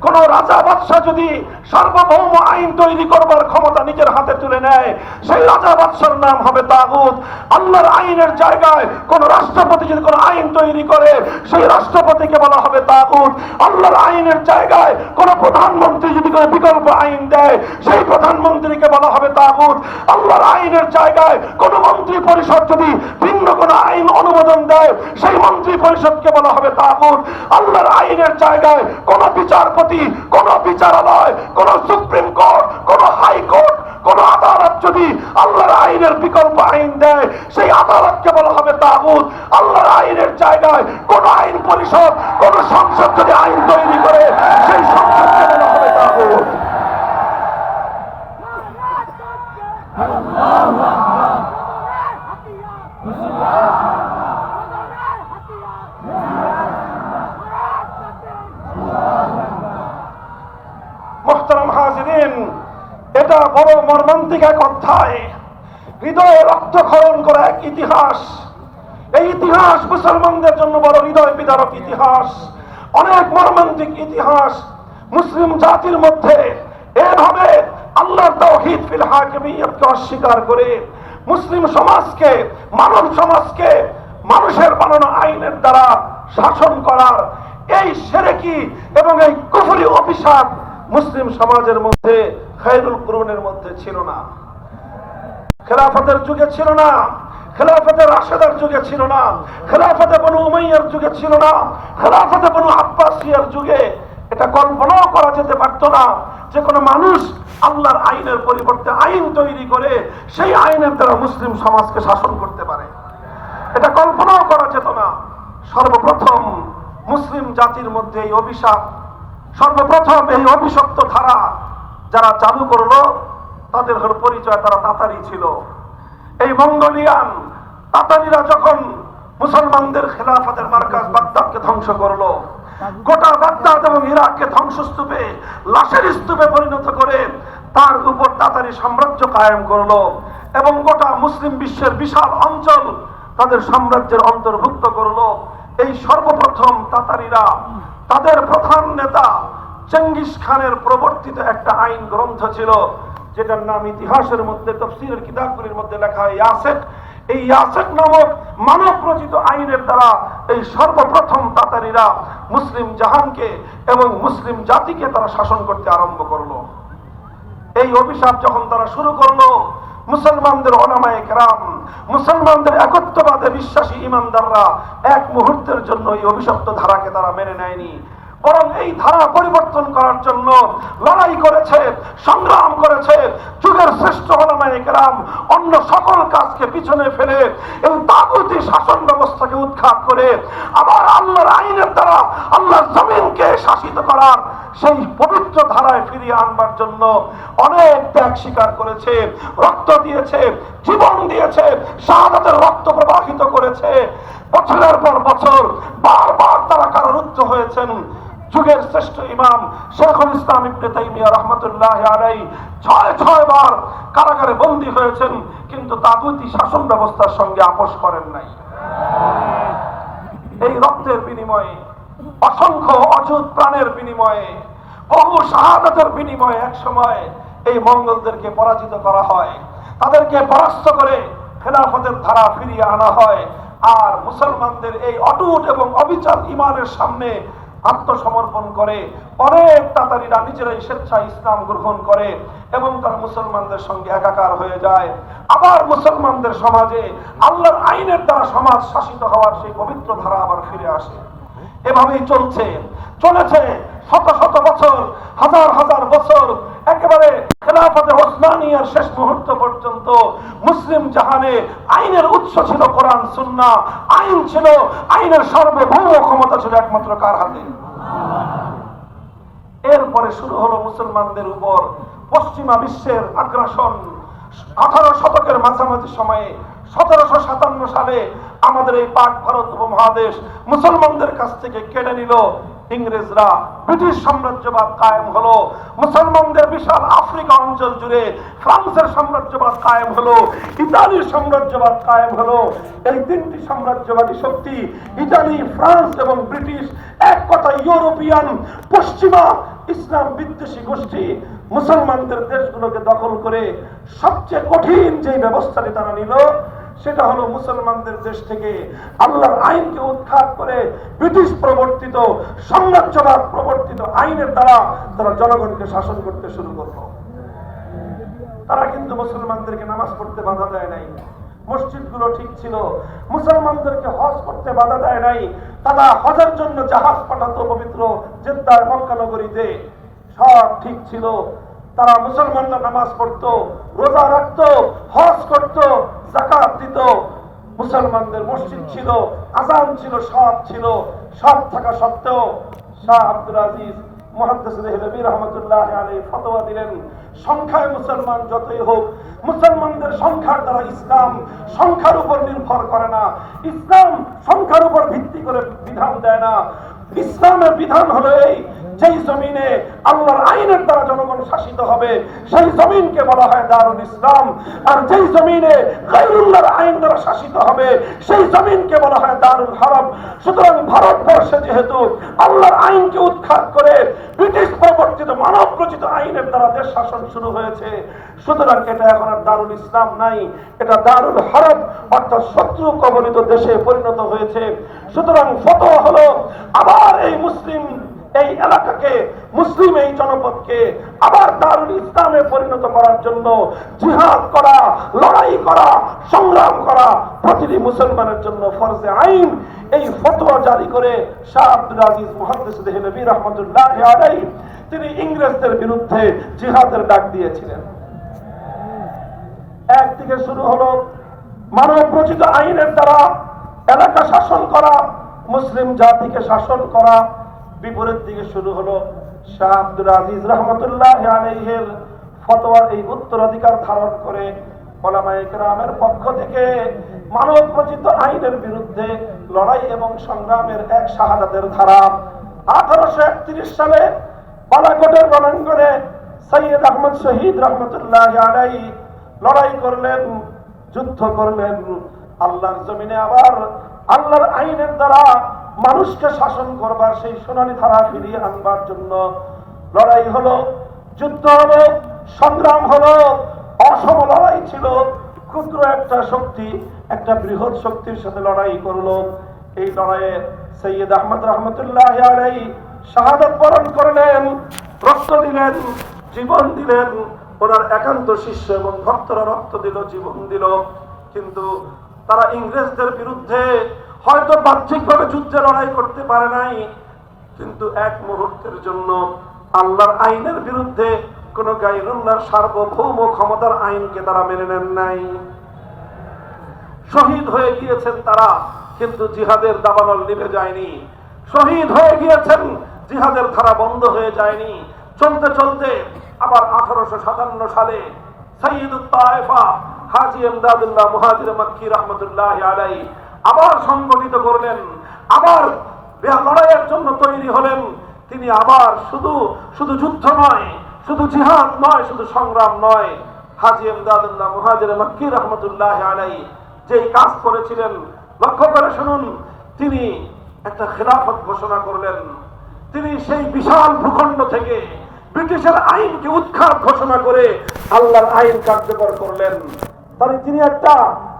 Speaker 1: কোন রাজা বাদশাহ যদি সার্বভৌম আইন তৈরি করবার ক্ষমতা নিজের হাতে তুলে নেয়, সেই রাজা বাদশার নাম হবে তাগুত। আল্লাহর আইনের জায়গায় কোন রাষ্ট্রপতি যদি কোন আইন তৈরি করে, সেই রাষ্ট্রপতিকে বলা হবে তাগুত। আল্লাহর আইনের জায়গায় কোন প্রধানমন্ত্রী যদি কোন বিকল্প আইন দেয়, সেই প্রধানমন্ত্রীকে বলা হবে তাগুত। আল্লাহর আইনের জায়গায় কোন মন্ত্রী পরিষদ যদি ভিন্ন কোন আইন অনুমোদন দেয়, সেই মন্ত্রী পরিষদকে বলা হবে তাগুত। আল্লাহর আইনের জায়গায় কোন বিচারপতি, কোন বিচারালয়, কোন সুপ্রিম কোর্ট, কোন হাইকোর্ট, কোন আদালত যদি আল্লাহর আইনের বিকল্প আইন দেয়, সেই আদালতকে বলা হবে তাগুত। আল্লাহর আইনের জায়গায় কোন আইন পরিষদ, কোন সংসদ যদি আইন তৈরি করে, সেই সংসদকে বলা হবে তাগুত। মুহতারাম হাজিরিন, এটা বড় মর্মান্তিক এক অধ্যায়, হৃদয়ে রক্তক্ষরণ করা এক ইতিহাস। এই ইতিহাস মুসলমানদের জন্য বড় হৃদয় বিদারক ইতিহাস, অনেক মর্মান্তিক ইতিহাস। মুসলিম জাতির মধ্যে এভাবে আল্লাহর তাওহীদ ফিল হাকিমিয়্যতকে অস্বীকার করে মুসলিম সমাজকে, মানব সমাজকে মানুষের বানানো আইনের দ্বারা শাসন করার এই শিরকি এবং এই কুফরি অভিশাপ মুসলিম সমাজের মধ্যে খায়রুল কুরুনের মধ্যে ছিল না। খেলাফতের যুগে ছিল না, খেলাফতে রাশেদার যুগে ছিল না, খেলাফতে বনু উমাইয়ার যুগে ছিল না, খেলাফতে বনু আব্বাসিয়ার যুগে এটা কল্পনাও করা যেতে পারত না যে কোনো মানুষ আল্লাহর আইনের পরিবর্তে আইন তৈরি করে সেই আইনের দ্বারা মুসলিম সমাজকে শাসন করতে পারে। এটা কল্পনাও করা যেত না। সর্বপ্রথম মুসলিম জাতির মধ্যে এই অভিশাপ, সর্বপ্রথম এই অভিশপ্ত ধারা যারা চালু করলো, তাদের পরিচয় তারা তাতারি ছিল। এই মঙ্গোলিয়ান তাতারিরা যখন মুসলমানদের খেলাফতের মার্কাজ বাগদাদকে ধ্বংস করলো, গোটা বাগদাদ এবং ইরাককে ধ্বংসস্তূপে, লাশের স্তূপে পরিণত করে তার উপর তাতারি সাম্রাজ্য কায়েম করলো এবং গোটা মুসলিম বিশ্বের বিশাল অঞ্চল তাদের সাম্রাজ্যের অন্তর্ভুক্ত করলো। এই সর্বপ্রথম তাতারিরা তাদের প্রধান নেতা চেঙ্গিস খানের প্রবর্তিত একটা আইন গ্রন্থ ছিল, যেটার নাম ইতিহাসের মধ্যে, তাফসীরের কিতাবগুলির মধ্যে লেখা হয় ইয়াসেক। এই ইয়াসেক নামক মানব রচিত আইনের দ্বারা এই সর্বপ্রথম তাতারিরা মুসলিম জাহানকে এবং মুসলিম জাতিকে তারা শাসন করতে আরম্ভ করলো। এই অভিশাপ যখন তারা শুরু করলো, মুসলমানদের উলামায়ে কেরাম, মুসলমানদের একত্ববাদে বিশ্বাসী ইমানদাররা এক মুহূর্তের জন্য এই অভিশপ্ত ধারাকে তারা মেনে নেয়নি, বরং এই ধারা পরিবর্তন করার জন্য লড়াই করেছে, সংগ্রাম করেছে। যুগের শ্রেষ্ঠ উলামায়ে কেরাম অন্য সকল কাজকে পিছনে ফেলে এই তাগুতি শাসন ব্যবস্থাকে উৎখাত করে আবার আল্লাহর আইনের দ্বারা আল্লাহর জমিনকে শাসিত করার সেই পবিত্র ধারায় ফিরিয়ে আনবার জন্য অনেক ত্যাগ স্বীকার করেছে, রক্ত দিয়েছে, জীবন দিয়েছে, শাহাদাতের রক্ত প্রবাহিত করেছে। বছরের পর বছর বারবার তারা কারারুদ্ধ হয়েছেন। যুগের শ্রেষ্ঠ ইমাম শেখুল ইসলাম ইবনে তাইমিয়া রাহমাতুল্লাহি আলাইহি ৬ বার কারাগারে বন্দী হয়েছেন, কিন্তু তাগুতি শাসন ব্যবস্থার সঙ্গে আপোষ করেন নাই। এই রক্তের বিনিময়ে, অসংখ্য অযুত প্রাণের বিনিময়ে, বহু শাহাদাতের বিনিময়ে এক সময় এই মঙ্গলদেরকে পরাজিত করা হয়, তাদেরকে পরাস্ত করে খেলাফতের ধারা ফিরিয়ে আনা হয়। আর মুসলমানদের এই অটুট এবং অবিচল ঈমানের সামনে আত্মসমর্পণ করে অনেক তাতারীরা নিজেরাই স্বেচ্ছায় ইসলাম গ্রহণ করে এবং তারা মুসলমানদের সঙ্গে একাকার হয়ে যায়। আবার মুসলমানদের সমাজে আল্লাহর আইনের দ্বারা সমাজ শাসিত হওয়ার সেই পবিত্র ধারা আবার ফিরে আসে। এভাবেই চলেছে শত শত বছর, হাজার হাজার বছর, একেবারে খেলাফতে ওসমানিয়ার শেষ মুহূর্ত পর্যন্ত মুসলিম জাহানে আইনের উৎস ছিল কোরআন সুন্নাহ। আইন ছিল, আইনের সার্বভৌম ক্ষমতা ছিল একমাত্র কার হাতে? এরপরে শুরু হলো মুসলমানদের উপর পশ্চিমা বিশ্বের আগ্রাসন। 18 শতকের মাঝামাঝি সময়ে 1757 সালে আমাদের এই পাক ভারত উপমহাদেশ মুসলমানদের কাছ থেকে কেড়ে নিল ইংরেজরা। ব্রিটিশ সাম্রাজ্যবাদ কায়েম হলো। মুসলমানদের বিশাল আফ্রিকা অঞ্চল জুড়ে ফ্রান্সের সাম্রাজ্যবাদ কায়েম হলো, ইতালির সাম্রাজ্যবাদ কায়েম হলো। এই তিনটি সাম্রাজ্যবাদী শক্তি, ইতালি, ফ্রান্স এবং ব্রিটিশ, এক কথা ইউরোপিয়ান পশ্চিমা ইসলাম বিদ্বেষী গোষ্ঠী মুসলমানদের দেশগুলোকে দখল করে সবচেয়ে কঠিন যে ব্যবস্থাটি তারা নিল সেটা হলো মুসলমানদের দেশ থেকে আল্লাহর আইনকে উৎখাত করে ব্রিটিশ প্রবর্তিত, সাম্রাজ্যবাদ প্রবর্তিত আইনের দ্বারা তারা জনগণকে শাসন করতে শুরু করলো। তারা কিন্তু মুসলমানদেরকে নামাজ পড়তে বাধা দেয় নাই, মসজিদগুলো ঠিক ছিল, মুসলমানদেরকে হজ করতে বাধা দেয় নাই। তারা হজের জন্য জাহাজ পাঠাতো পবিত্র জেদ্দার মক্কা নগরীতে, সব ঠিক ছিল। তারা মুসলমানরা নামাজ পড়তো, রোজা রাখতো, হজ করতো, যাকাত দিত। মুসলমানদের মসজিদ ছিল, আযান ছিল, সব ছিল। সব থাকা সত্ত্বেও শাহ আব্দুল আজিজ মুহাদ্দিস দেহলভী রাহমাতুল্লাহি আলাইহি ফতোয়া দিলেন, সংখ্যায় মুসলমান যতই হোক, মুসলমানদের সংখ্যার দ্বারা ইসলাম সংখ্যার উপর নির্ভর করে না, ইসলাম সংখ্যার উপর ভিত্তি করে বিধান দেয় না। ইসলামের বিধান হলো এই, যেই জমিনে আল্লাহর আইনের দ্বারা জনগণ শাসিত হবে সেই জমিনকে বলা হয় দারুল ইসলাম, আর যেই জমিনে গায়রুল্লাহর আইন দ্বারা শাসিত হবে সেই জমিনকে বলা হয় দারুল হারব। সুতরাং ভারতবর্ষে যেহেতু আল্লাহর আইনকে উৎখাত করে ব্রিটিশ প্রবর্তিত মানব রচিত আইনের দ্বারা দেশ শাসন শুরু হয়েছে, সুতরাং এটা এখন আর দারুল ইসলাম নাই, এটা দারুল হারব অর্থাৎ শত্রু কবলিত দেশে পরিণত হয়েছে। সুতরাং ফতোয়া হলো আবার এই মুসলিম এই এলাকাকে, মুসলিম এই জনপদকে আবার দারুল ইসলামে পরিণত করার জন্য জিহাদ করা, লড়াই করা, সংগ্রাম করা প্রতিটি মুসলমানের জন্য ফরজে আইন। এই ফতোয়া জারি করে শাহ আব্দুল আজিজ মুহাদ্দিস দেহলভী রাহমাতুল্লাহি আলাইহি তিনি ইংরেজদের বিরুদ্ধে জিহাদের ডাক দিয়েছিলেন। একদিকে শুরু হলো মানব রচিত আইনের দ্বারা এলাকা শাসন করা, মুসলিম জাতিকে শাসন করা। বিপরীত দিকে শুরু হলো শাহ আব্দুল আজিজ রাহমাতুল্লাহি আলাইহির ফতোয়ার এই উত্তরাধিকার ধারণ করে উলামায়ে কেরামের পক্ষ থেকে মানব রচিত আইনের বিরুদ্ধে লড়াই এবং সংগ্রামের এক শাহাদাতের ধারা। 1831 সালে বালাকোটের রণাঙ্গনে সৈয়দ আহমদ শহীদ রাহমাতুল্লাহি আলাইহি লড়াই করলেন, যুদ্ধ করলেন, আল্লাহর জমিনে আবার আল্লাহর আইনের দ্বারা মানুষকে শাসন করবার সেই সোনালী ধারা ফিরিয়ে আনবার জন্য লড়াই হলো, যুদ্ধ হলো, সংগ্রাম হলো। অসম লড়াই ছিল, ক্ষুদ্র একটা শক্তি একটা বৃহৎ শক্তির সাথে লড়াই করলো। এই লড়াইয়ে সৈয়দ আহমদ রাহমাতুল্লাহি আলাইহি শাহাদাত বরণ করলেন, রক্ত দিলেন, জীবন দিলেন। ওনার একান্ত শিষ্য এবং ভক্তরা রক্ত দিল, জীবন দিল। কিন্তু তারা ইংরেজদের বিরুদ্ধে হয়তো বাহ্যিকভাবে যুদ্ধে লড়াই করতে পারে নাই, কিন্তু এক মুহূর্তের জন্য আল্লাহর আইনের বিরুদ্ধে কোন গায়রুল্লাহর সার্বভৌম ক্ষমতার আইনকে তারা মেনে নেন নাই। শহীদ হয়ে গিয়েছেন তারা, কিন্তু জিহাদের দাবানল নিভে যায়নি। শহীদ হয়ে গিয়েছেন, জিহাদের ধারা বন্ধ হয়ে যায়নি। চলতে চলতে আবার 1857 সালে সাইয়্যিদুত তায়েফা হাজী ইমদাদুল্লাহ মুহাজির মক্কি রাহমাতুল্লাহি আলাইহি আবার সংগঠিত করলেন, আবার লড়াইয়ের জন্য তৈরি হলেন। তিনি আবার শুধু যুদ্ধ নয়, শুধু জিহাদ নয়, শুধু সংগ্রাম নয়, হাজী ইমদাদুল্লাহ মুহাজির মক্কি রাহমাতুল্লাহি আলাইহি যেই কাজ করেছিলেন, লক্ষ্য করে শুনুন, তিনি একটা খেলাফত ঘোষণা করলেন। তিনি সেই বিশাল ভূখণ্ড থেকে ব্রিটিশের আইনকে উৎখাত ঘোষণা করে আল্লাহর আইন কার্যকর করলেন। তাই তিনি একটা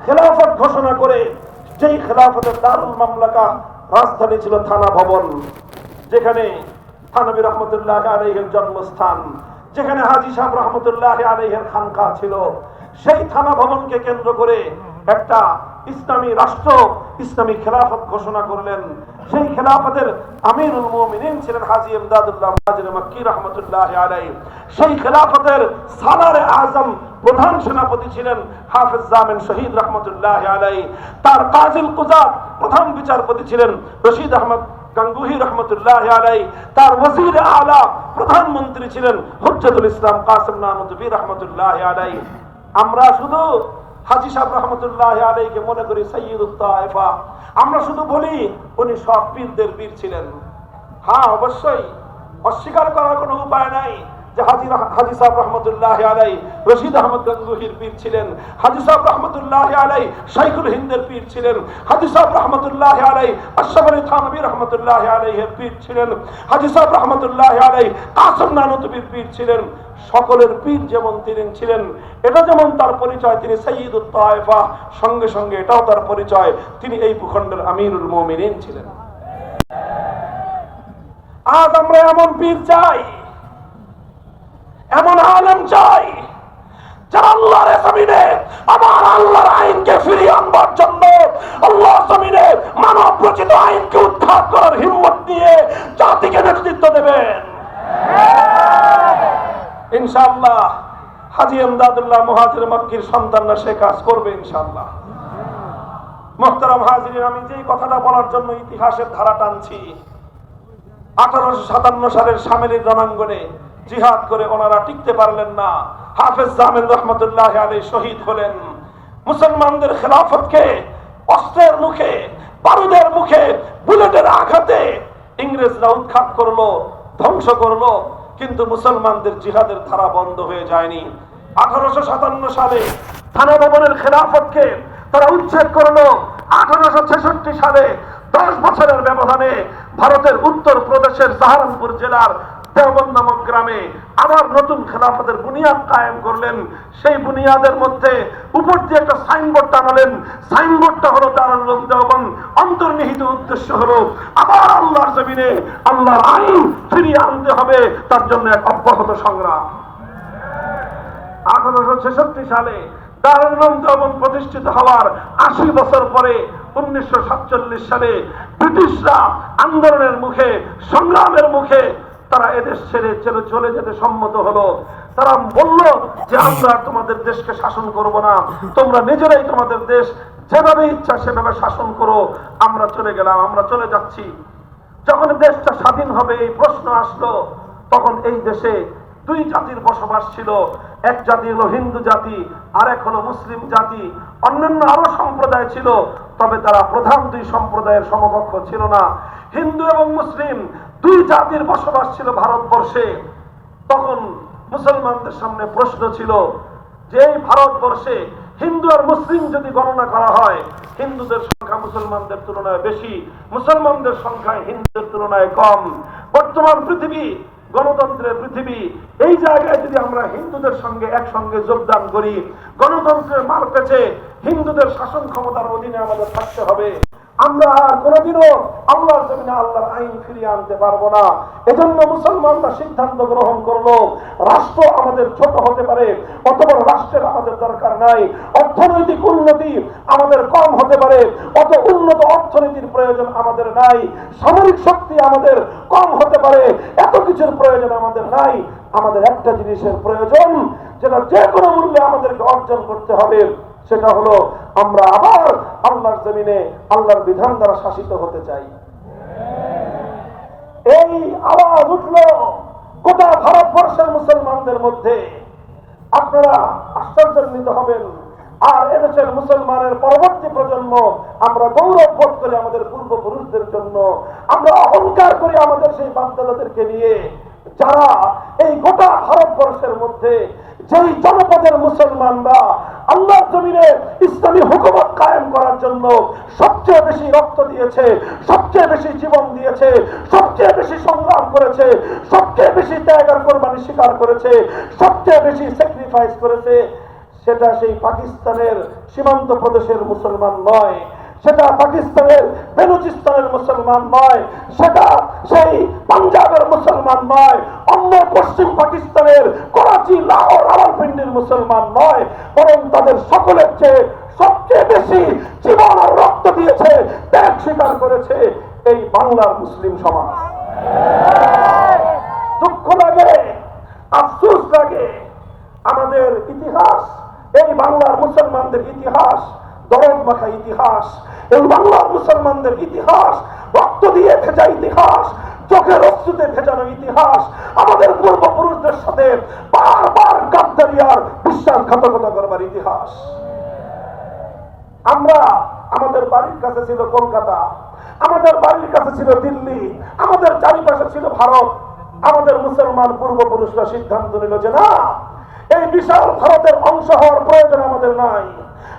Speaker 1: খেলাফত ঘোষণা করে, যেই খেলাফতের দারুল মামলাকা রাজধানী ছিল থানা ভবন, যেখানে থানবী রহমতুল্লাহ আলাইহির জন্মস্থান, যেখানে হাজী সাহেব রহমতুল্লাহ আলাইহির খানকা ছিল, সেই থানা ভবনকে কেন্দ্র করে একটা ইসলামী রাষ্ট্র, ইসলামী খেলাফত ঘোষণা করলেন। সেই খেলাফতের আমিরুল মুমিনিন ছিলেন হাজী ইমদাদুল্লাহ মুহাজির মক্কি রাহমাতুল্লাহি আলাইহি। সেই খেলাফতের সালারে আজম, প্রধান সেনাপতি ছিলেন হাফেজ জামিন শহীদ রাহমাতুল্লাহি আলাইহি। তার কাজিল কুজাত, প্রধান বিচারপতি ছিলেন রশিদ আহমদ গাঙ্গুহি রহমতুল্লাহি আলাইহি। তার ওয়াজির আলা, প্রধানমন্ত্রী ছিলেন হুজ্জাতুল ইসলাম কাসিম নানুতুবি রহমতুল্লাহি আলাইহি। আমরা শুধু হাজী সাহেব রহমতুল্লাহি আলাইহিকে মনে করি সাইয়্যিদুত তায়েফা, আমরা শুধু বলি উনি সব পীরদের পীর ছিলেন। হ্যাঁ, অবশ্যই অস্বীকার করার কোনো উপায় নাই যে হাজী সাহেব রহমতুল্লাহি আলাইহি রশিদ আহমদ গাঙ্গুহির পীর ছিলেন, হাজী সাহেব রহমতুল্লাহি আলাইহি শাইখুল হিন্দের পীর ছিলেন, হাজী সাহেব রহমতুল্লাহি আলাইহি আশরাফ আলী থানভী রহমতুল্লাহি আলাইহির পীর ছিলেন, হাজী সাহেব রহমতুল্লাহি আলাইহি কাসিম নানুতুবির পীর ছিলেন। সকলের পীর যেমন তিনি ছিলেন, এটা যেমন তার পরিচয় তিনি সাইয়্যিদুত তায়েফা, সঙ্গে সঙ্গে এটাও তার পরিচয় তিনি এই ভূখণ্ডের আমিরুল মুমিনিন ছিলেন। আজ আমরা এমন পীর চাই, এমন আলেম চাই, যারা আল্লাহর জমিনে আমার আল্লাহর আইনকে ফিরিয়ে আনবার জন্য, আল্লাহর জমিনে মানব রচিত আইনকে উৎখাত করার হিম্মত নিয়ে জাতিকে নেতৃত্ব দেবেন। ইনশাআল্লাহ হাজী ইমদাদুল্লাহ মুহাজির মক্কির সন্তানরা সে কাজ করবে ইনশাআল্লাহ। মুহতারাম হাজিরিন, আমি যে কথাটা বলার জন্য ইতিহাসের ধারা টানছি, 1857 সালের শামেলির রণাঙ্গনে জিহাদ করে ওনারা টিকতে পারলেন না। হাফেজ জামিন রহমতুল্লাহ আলাইহি শহীদ হলেন। মুসলমানদের খেলাফতকে অস্ত্রের মুখে, বারুদের মুখে, বুলেটের আঘাতে ইংরেজরা উৎখাত করলো, ধ্বংস করলো, কিন্তু মুসলমানদের জিহাদের ধারা বন্ধ হয়ে যায়নি। 1857 সালে থানা ভবনের খেলাফতকে তারা উচ্ছেদ করলো। 1866 সালে 10 বছরের ব্যবধানে ভারতের উত্তর প্রদেশের সাহারানপুর জেলার দেওবন্দ নামক গ্রামে আবার নতুন খেলাফতের বুনিয়াদ কায়েম করলেন। সেই বুনিয়াদের মধ্যে উপর দিয়ে একটা সাইনবোর্ড টানালেন। সাইনবোর্ডটা হলো দারুল উলুম দেওবন্দ। অন্তর্নিহিত উদ্দেশ্য হলো আবার আল্লাহর জমিনে আল্লাহর আইন ফিরিয়ে আনতে হবে, তার জন্য এক অব্যাহত সংগ্রাম। 1866 সালে দারুল উলুম দেওবন্দ প্রতিষ্ঠিত হওয়ার 80 বছর পরে 1947 সালে ব্রিটিশরা আন্দোলনের মুখে, সংগ্রামের মুখে তারা এদেশ ছেড়ে চলে যেতে সম্মত হলো। তারা বলল যে আমরা তোমাদের দেশকে শাসন করব না, তোমরা নিজেরাই তোমাদের দেশ যেভাবে ইচ্ছা সেভাবে শাসন করো। আমরা চলে গেলাম, আমরা চলে যাচ্ছি। যখন দেশটা স্বাধীন হবে এই প্রশ্ন আসলো, তখন এই দেশে দুই জাতির বসবাস ছিল। এক জাতি হলো হিন্দু জাতি, আর এক হলো মুসলিম জাতি। অন্যান্য আরো সম্প্রদায় ছিল, তবে তারা প্রধান দুই সম্প্রদায়ের সমকক্ষ ছিল না। হিন্দু এবং মুসলিম দুই জাতির বসবাস ছিল ভারতবর্ষে। তখন মুসলমানদের সামনে প্রশ্ন ছিল যে এই ভারতবর্ষে হিন্দু আর মুসলিম যদি গণনা করা হয়, হিন্দুদের সংখ্যা মুসলমানদের তুলনায় বেশি, মুসলমানদের সংখ্যা হিন্দুদের তুলনায় কম। বর্তমান পৃথিবী গণতন্ত্রের পৃথিবী, এই জায়গায় যদি আমরা হিন্দুদের সঙ্গে একসঙ্গে যোগদান করি, গণতন্ত্রের মার পেছে হিন্দুদের শাসন ক্ষমতার অধীনে আমাদের থাকতে হবে। আমরা আর কোনোদিনও আল্লাহর জমিনে আল্লাহর আইন ফিরিয়ে আনতে পারবো না। এজন্য মুসলমানরা সিদ্ধান্ত গ্রহণ করলো, রাষ্ট্র আমাদের ছোট হতে পারে, অত বড় রাষ্ট্রের আমাদের দরকার নাই। অর্থনৈতিক উন্নতি আমাদের কম হতে পারে, অত উন্নত অর্থনীতির প্রয়োজন আমাদের নাই। সামরিক শক্তি আমাদের কম হতে পারে, এত কিছুর প্রয়োজন আমাদের নাই। আমাদের একটা জিনিসের প্রয়োজন, যেটা যে কোনো মূল্যে আমাদেরকে অর্জন করতে হবে, সেটা হলো আমরা আবার আল্লাহর জমিনে আল্লাহর বিধান দ্বারা শাসিত হতে চাই। এই আওয়াজ উঠলো গোটা ভারতবর্ষের মুসলমানদের মধ্যে। আপনারা আশ্চর্যান্বিত হবেন। আর এদেশের মুসলমানের পরবর্তী প্রজন্ম আমরা গৌরব বোধ করি আমাদের পূর্বপুরুষদের জন্য, আমরা অহংকার করি আমাদের সেই বাপ-দাদাদেরকে নিয়ে, যারা এই গোটা ভারতবর্ষের মধ্যে যেই জনপদের মুসলমানরা আল্লাহর জমিনে ইসলামী হুকুমত কায়েম করার জন্য সবচেয়ে বেশি রক্ত দিয়েছে, সবচেয়ে বেশি জীবন দিয়েছে, সবচেয়ে বেশি সংগ্রাম করেছে, সবচেয়ে বেশি ত্যাগ আর কোরবানি স্বীকার করেছে, সবচেয়ে বেশি স্যাক্রিফাইস করেছে, সেটা সেই পাকিস্তানের সীমান্ত প্রদেশের মুসলমান নয়, সেটা পাকিস্তানের বেলুচিস্তানের মুসলমান নয়, সেটা সেই পাঞ্জাবের মুসলমান নয়, অন্য পশ্চিম পাকিস্তানের করাচি, লাহোর, রাওয়ালপিন্ডির মুসলমান নয়, বরং তাদের সকলের চেয়ে সবচেয়ে বেশি জীবন আর রক্ত দিয়েছে, ত্যাগ স্বীকার করেছে এই বাংলার মুসলিম সমাজ। দুঃখ লাগে, আফসোস লাগে, আমাদের ইতিহাস, এই বাংলার মুসলমানদের ইতিহাস দরদ মাখা ইতিহাস, এই বাংলার মুসলমানদের ইতিহাস রক্ত দিয়ে ভেজা ইতিহাস, চোখের অশ্রুতে ভেজানো ইতিহাস, আমাদের পূর্বপুরুষদের সাথে বারবার গাদ্দারি আর বিশ্বাসঘাতকতা করবার ইতিহাস। আমরা, আমাদের বাড়ির কাছে ছিল কলকাতা, আমাদের বাড়ির কাছে ছিল দিল্লি, আমাদের চারিপাশে ছিল ভারত। আমাদের মুসলমান পূর্বপুরুষরা সিদ্ধান্ত নিল যে না, এই বিশাল ভারতের অংশ হওয়ার প্রয়োজন আমাদের নাই,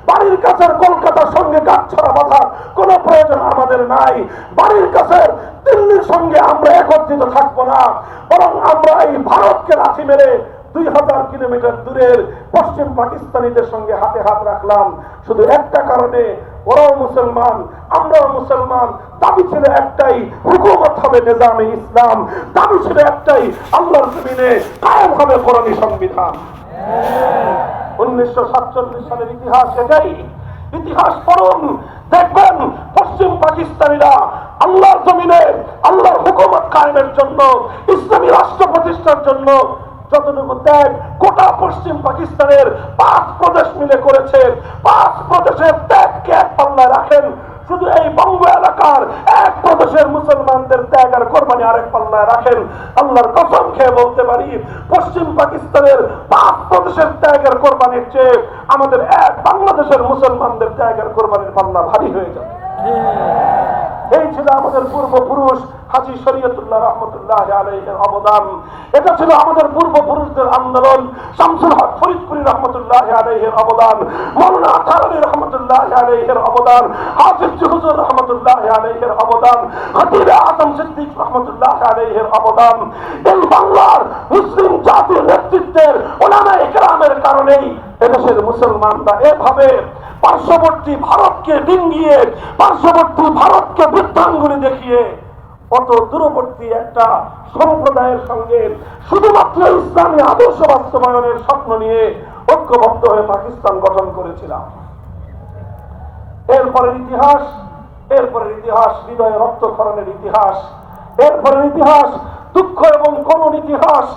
Speaker 1: বাড়ির কাছের কলকাতার সঙ্গে গাঁটছড়া বাঁধার কোন প্রয়োজন আমাদের নাই, বাড়ির কাছের দিল্লির সঙ্গে আমরা একত্রিত থাকবো না, বরং আমরা এই ভারতকে লাথি মেরে 2000 কিলোমিটার দূরের পশ্চিম পাকিস্তানিদের সঙ্গে হাতে হাত রাখলাম। শুধু একটা কারণে, ওরাও মুসলমান, আমরাও মুসলমান, দাবি ছিল একটাই, হুকুমত হবে নিজামে ইসলাম, দাবি ছিল একটাই, আল্লাহর জমিনে কায়েম হবে কোরআনী সংবিধান। 1947 সালের ইতিহাস এটাই। ইতিহাস পড়ুন, দেখবেন পশ্চিম পাকিস্তানিরা আল্লাহর জমিনে আল্লাহর হুকুমত কায়েমের জন্য, ইসলামী রাষ্ট্র প্রতিষ্ঠার জন্য যতটুকু ত্যাগ গোটা পশ্চিম পাকিস্তানের 5 প্রদেশ মিলে করেছে, 5 প্রদেশের ত্যাগকে এক পাল্লায় রাখেন, শুধু এই বঙ্গ এলাকার এক প্রদেশের মুসলমানদের ত্যাগ আর কোরবানি আরেক পাল্লায় রাখেন, আল্লাহর কসম খেয়ে বলতে পারি পশ্চিম পাকিস্তানের 5 প্রদেশের ত্যাগ আর কোরবানির চেয়ে আমাদের এক বাংলাদেশের মুসলমানদের ত্যাগ আর কোরবানির পাল্লা ভারী হয়ে যাবে। এই ছিল আমাদের পূর্বপুরুষ হাজী শরীয়তুল্লাহ রহমতুল্লাহ আলাইহির অবদান। এটা ছিল আমাদের পূর্বপুরুষদের আন্দোলন। শামসুল হক ফরিদপুরি রহমতুল্লাহ আলাইহির অবদান, মাওলানা আতারী রহমতুল্লাহ আলাইহির অবদান, হাফিজ হুজুর রহমতুল্লাহ আলাইহির অবদান, খতিব আজম সিদ্দিক রহমতুল্লাহ আলাইহির অবদান। এই বাংলার মুসলিম জাতির নেতৃত্বের উলামায়ে কেরামের কারণেই এদেশের মুসলমানরা এভাবে পার্শ্ববর্তী ভারতকে ডিঙ্গিয়ে, পার্শ্ববর্তী ভারতকে বৃদ্ধাঙ্গুলি দেখিয়ে অত দূরবর্তী একটা সম্প্রদায়ের সঙ্গে শুধুমাত্র ইসলামী আদর্শ বাস্তবায়নের স্বপ্ন নিয়ে ঐক্যবদ্ধ হয়ে পাকিস্তান গঠন করেছিলাম। এরপরের ইতিহাস হৃদয়ে রক্তক্ষরণের ইতিহাস, এরপরের ইতিহাস দুঃখ এবং করুণ ইতিহাস।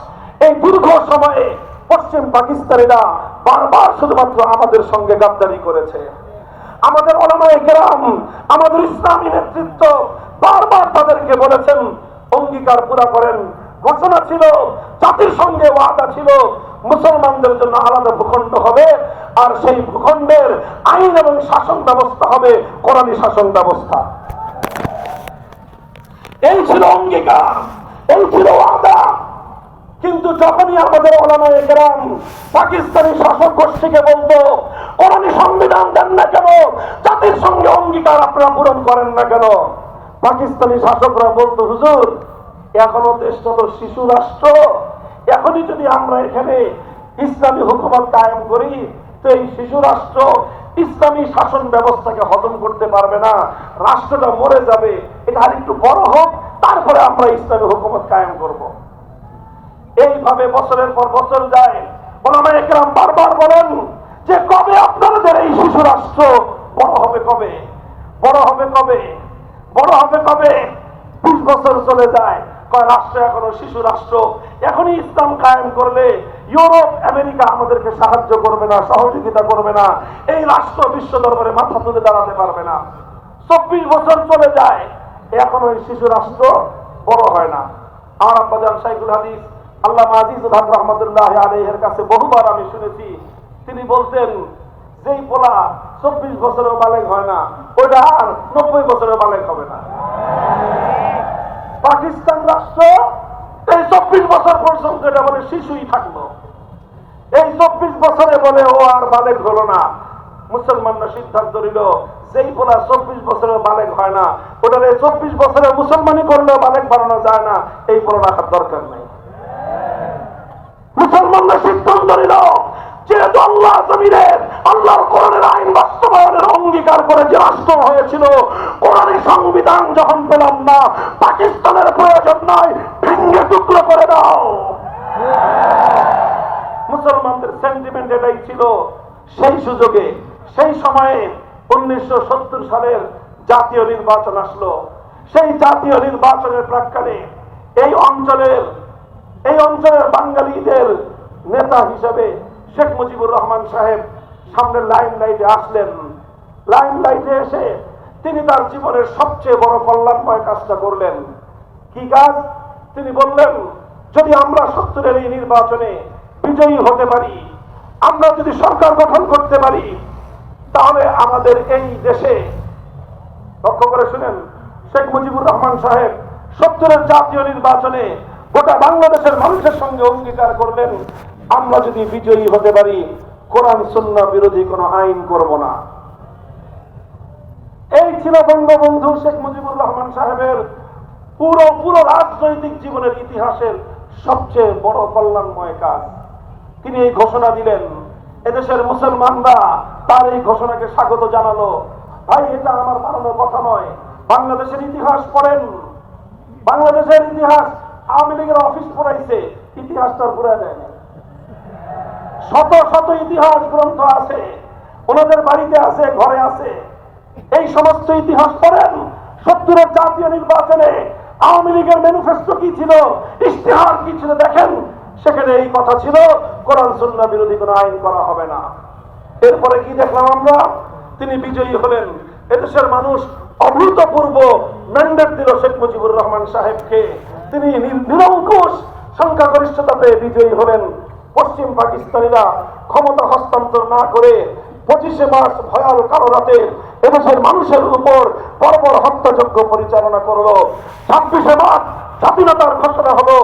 Speaker 1: এই দীর্ঘ সময়ে পশ্চিম পাকিস্তানিরা বারবার শুধুমাত্র আমাদের সঙ্গে গাদ্দারি করেছে। আমাদের উলামায়ে কেরাম, আমাদের ইসলামী নেতৃত্ব বারবার তাদেরকে বলেছেন অঙ্গীকার পুরা করেন। ঘোষণা ছিল, জাতির সঙ্গে ওয়াদা ছিল, মুসলমানদের জন্য আলাদা ভূখণ্ড হবে, আর সেই ভূখণ্ডের আইন এবং শাসন ব্যবস্থা হবে কোরআনী শাসন ব্যবস্থা। এই ছিল অঙ্গীকার, এই ছিল ওয়াদা। কিন্তু যখনই আমাদের উলামায়ে কেরাম পাকিস্তানি শাসক গোষ্ঠীকে বলতো কোরআনী সংবিধান দেন না কেন, জাতির সঙ্গে অঙ্গীকার আপনারা পূরণ করেন না কেন, পাকিস্তানি শাসকরা বলতো হুজুর এখনো দেশটা তো শিশু রাষ্ট্র, এখনই যদি আমরা এখানে ইসলামী হুকুমত কায়েম করি তো এই শিশু রাষ্ট্র ইসলামী শাসন ব্যবস্থাকে হজম করতে পারবে না, রাষ্ট্রটা মরে যাবে, এটা আর একটু বড় হোক, তারপরে আমরা ইসলামী হুকুমত কায়েম করব। এইভাবে বছরের পর বছর যায়। ওলামায়ে কেরাম বারবার বলেন যে কবে আপনাদের এই শিশু রাষ্ট্র বড় হবে, কবে বড় হবে, কবে বড় হবে, কবে? 20 বছর চলে যায়, কয় রাষ্ট্র এখনো শিশু রাষ্ট্র, এখনই ইসলাম কায়েম করলে ইউরোপ আমেরিকা আমাদেরকে সাহায্য করবে না, সহযোগিতা করবে না, এই রাষ্ট্র বিশ্ব দরবারে মাথা তুলে দাঁড়াতে পারবে না। 24 বছর চলে যায়, এখনো এই শিশু রাষ্ট্র বড় হয় না। আমার আব্বাজান শাইখুল হাদিস আল্লামা আজিজুল হক রহমাতুল্লাহ আলাইহির কাছে বহুবার আমি শুনেছি, তিনি বলতেন যেই পোলা 24 বছরেও বালেগ হয় না, ওইটা আর 90 বছরেও বালেগ হবে না। পাকিস্তান রাষ্ট্র এই 24 বছর পর্যন্ত এটা বলে শিশুই থাকলো, এই 24 বছরে বলে ও আর বালেগ হলো না। মুসলমানরা সিদ্ধান্ত নিল যেই পোলা 24 বছরেও বালেগ হয় না, ওটারে 24 বছরে মুসলমানি করলেও বালেগ বানানো যায় না, এই পোলা রাখার দরকার নেই। মুসলমানরা সিদ্ধান্ত নিল যেহেতু আল্লাহ জমিনের আল্লাহর কোরআনের আইন বাস্তবায়নের অঙ্গীকার করে যে রাষ্ট্র হয়েছিল, কোরআনের সংবিধান যখন পেলাম না, পাকিস্তানের প্রয়োজন নয়, ভেঙে টুকরো করে দাও। মুসলমানদের সেন্টিমেন্ট এটাই ছিল। সেই সুযোগে সেই সময়ে 1970 সালের জাতীয় নির্বাচন আসলো। সেই জাতীয় নির্বাচনের প্রাক্কালে এই অঞ্চলের বাঙালিদের নেতা হিসেবে শেখ মুজিবুর রহমান সাহেব সামনে লাইমলাইটে আসলেন। লাইমলাইটে এসে তিনি তার জীবনের সবচেয়ে বড় কল্যাণময় কাজটা করলেন। কি কাজ? তিনি বললেন, যদি আমরা 70-এর এই নির্বাচনে বিজয়ী হতে পারি, আমরা যদি সরকার গঠন করতে পারি, তাহলে আমাদের এই দেশে, লক্ষ্য করে শুনেন, শেখ মুজিবুর রহমান সাহেব 70-এর জাতীয় নির্বাচনে গোটা বাংলাদেশের মানুষের সঙ্গে অঙ্গীকার করলেন, আমরা যদি বিজয়ী হতে পারি, কোরআন সুন্নাহ বিরোধী কোনো আইন করব না। এই ছিল বঙ্গবন্ধু শেখ মুজিবুর রহমান সাহেবের পুরো রাজনৈতিক জীবনের ইতিহাসের সবচেয়ে বড় কল্যাণময় কাজ। তিনি এই ঘোষণা দিলেন, এদেশের মুসলমানরা তার এই ঘোষণাকে স্বাগত জানালো। ভাই, এটা আমার বানানো কথা নয়, বাংলাদেশের ইতিহাস পড়েন, বাংলাদেশের ইতিহাস। আওয়ামী লীগের অফিস পড়াইছে, ইতিহাসটার পুরা দেয় না। শত শত ইতিহাস গ্রন্থ আছে, ওনাদের বাড়িতে আছে, ঘরে আছে। এই সমস্ত ইতিহাস পড়েন। 70-এর জাতীয় নির্বাচনে আওয়ামী লীগের ম্যানিফেস্টো কি ছিল, ইশতেহার কি ছিল, দেখেন। সেখানে এই কথা ছিল, কোরআন সুন্নাহ বিরোধী কোনো আইন করা হবে না। এরপরে কি দেখলাম আমরা? তিনি বিজয়ী হলেন। এদেশের মানুষ অভূতপূর্ব ম্যান্ডেট দিল শেখ মুজিবুর রহমান সাহেবকে। তিনি নিরঙ্কুশ সংখ্যাগরিষ্ঠতাতে বিজয়ী হলেন। পশ্চিম পাকিস্তানিরা ক্ষমতা হস্তান্তর না করে 25শে মার্চ ভয়াল কালো রাতে এদেশের মানুষের উপর বর্বর হত্যাযজ্ঞ পরিচালনা করলো। 26শে মার্চ স্বাধীনতার ঘোষণা হলো।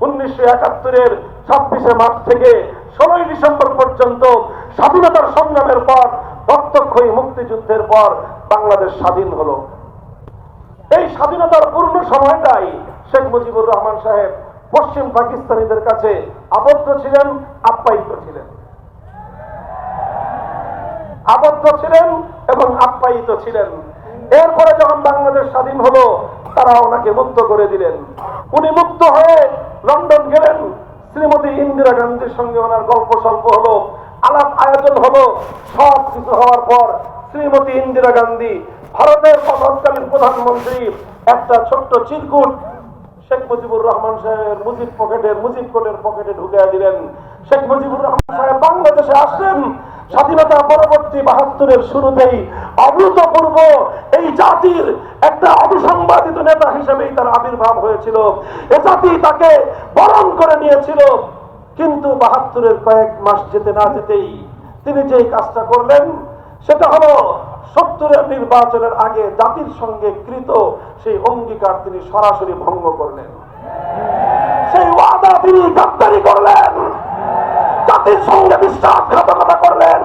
Speaker 1: 1971-এর 26শে মার্চ থেকে 16ই ডিসেম্বর পর্যন্ত স্বাধীনতার সংগ্রামের পর, রক্তক্ষয়ী মুক্তিযুদ্ধের পর বাংলাদেশ স্বাধীন হলো। এই স্বাধীনতার পূর্ণ সময়টাই শেখ মুজিবুর রহমান সাহেব পশ্চিম পাকিস্তানিদের কাছে আবদ্ধ ছিলেন, আপ্যায়িত ছিলেন, আবদ্ধ ছিলেন এবং আপ্যায়িত ছিলেন। এরপরে যখন বাংলাদেশ স্বাধীন হলো, তারা ওনাকে মুক্ত করে দিলেন। উনি মুক্ত হয়ে লন্ডন গেলেন। শ্রীমতী ইন্দিরা গান্ধীর সঙ্গে ওনার গল্প সল্প হলো, আলাপ আয়োজন হলো। সব কিছু হওয়ার পর শ্রীমতী ইন্দিরা গান্ধী ভারতের তৎকালীন প্রধানমন্ত্রী একটা ছোট্ট চিরকুট শেখ মুজিবুর রহমান সাহেবের মুজিব কোটের পকেটে ঢুকিয়ে দিলেন। শেখ মুজিবুর রহমান সাহেব বাংলাদেশে আসলেন স্বাধীনতা পরবর্তী 72-এর শুরুতেই। অভূতপূর্ব এই জাতির একটা অবিসংবাদিত নেতা হিসেবেই তার আবির্ভাব হয়েছিল। এ জাতি তাকে বরণ করে নিয়েছিল। কিন্তু 72-এর কয়েক মাস যেতে না যেতেই তিনি যেই কাজটা করলেন, সেটা হলো 70-এর নির্বাচনের আগে জাতির সঙ্গে কৃত সেই অঙ্গীকার তিনি সরাসরি ভঙ্গ করলেন। সেই ওয়াদা তিনি গাদ্দারি করলেন, জাতির সঙ্গে বিশ্বাসঘাতকতা করলেন।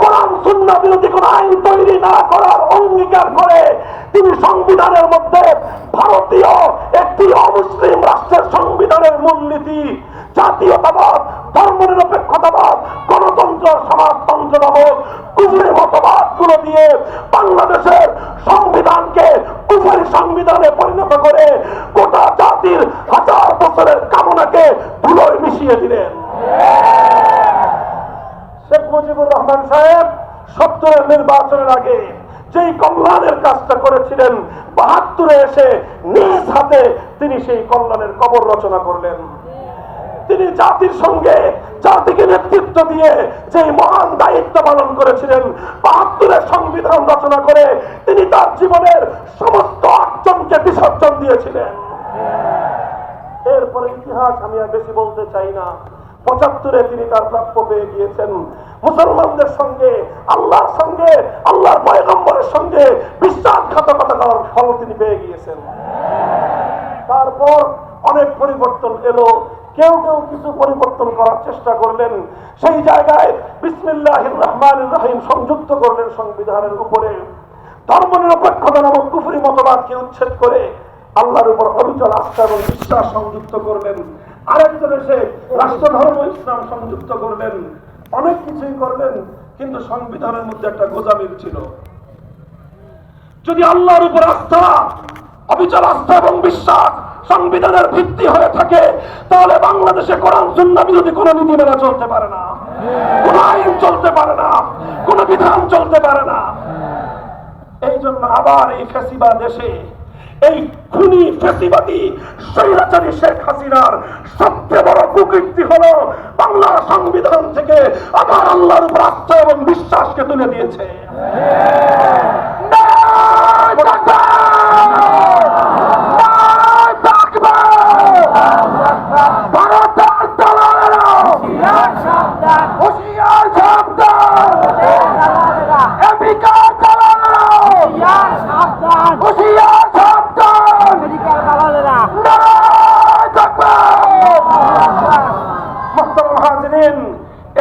Speaker 1: কোরআন সুন্নাহ বিরোধী কোন আইন তৈরি না করার অঙ্গীকার করে তিনি সংবিধানের মধ্যে ভারতীয় একটি অমুসলিম রাষ্ট্রের সংবিধানের মূলনীতি জাতীয়তাবাদ, ধর্মনিরপেক্ষতাবাদ, গণতন্ত্র, সমাজতন্ত্র
Speaker 2: নামক কুফরি মতবাদ গুলো দিয়ে বাংলাদেশের সংবিধানকে কুফরি সংবিধানে পরিণত করে গোটা জাতির হাজার বছরের কামনাকে ধুলোয় মিশিয়ে দিলেন। শেখ মুজিবুর রহমান সাহেব ৭০-এর নির্বাচনের আগে যেই কল্যাণের কাজটা করেছিলেন, ৭২-এ এসে নিজ হাতে তিনি সেই কল্যাণের কবর রচনা করলেন। তিনি জাতির সঙ্গে জাতিকে নেতৃত্ব দিয়ে যে মহান দায়িত্ব পালন করেছিলেন, ৭২-এর সংবিধান রচনা করে তিনি তার জীবনের সমস্ত অর্জনকে বিসর্জন দিয়েছিলেন। এরপরে ইতিহাস আমি আর বেশি বলতে চাই না। ৭৫-এ তিনি তার প্রাপ্য পেয়ে গিয়েছেন। মুসলমানদের সঙ্গে, আল্লাহর সঙ্গে, আল্লাহর পয়গম্বরের সঙ্গে বিশ্বাসঘাতকতা করার ফল তিনি পেয়ে গিয়েছেন। তারপর অনেক পরিবর্তন এলো, কেউ কেউ কিছু পরিবর্তন করার চেষ্টা করলেন। সেই জায়গায় বিসমিল্লাহির রহমানির রহিম সংযুক্ত করলেন সংবিধানের উপরে। ধর্মনিরপেক্ষতা নামক কুফরি মতবাদকে উচ্ছেদ করে আল্লাহর উপর অবিচল আস্থা এবং বিশ্বাস সংযুক্ত করলেন। আরেকজন এসে রাষ্ট্র ধর্ম ইসলাম সংযুক্ত করলেন। অনেক কিছুই করলেন, কিন্তু সংবিধানের মধ্যে একটা গোজামিল ছিল। যদি আল্লাহর উপর আস্থা, অবিচল আস্থা এবং বিশ্বাস সংবিধানের ভিত্তি হয়ে থাকে, তাহলে বাংলাদেশে কোরআন সুন্নাহ বিরোধী কোন নীতি মেনে চলতে পারে না, কোন আইন চলতে পারে না, কোন বিধান চলতে পারে না। এই জন্য আবার এই ফ্যাসিবাদ দেশে, এই খুনি ফ্যাসিবাদী স্বৈরাচারী শেখ হাসিনার সবচেয়ে বড় কুকীর্তি হলো বাংলার সংবিধান থেকে আবার আল্লাহর উপর আস্থা এবং বিশ্বাসকে তুলে দিয়েছে।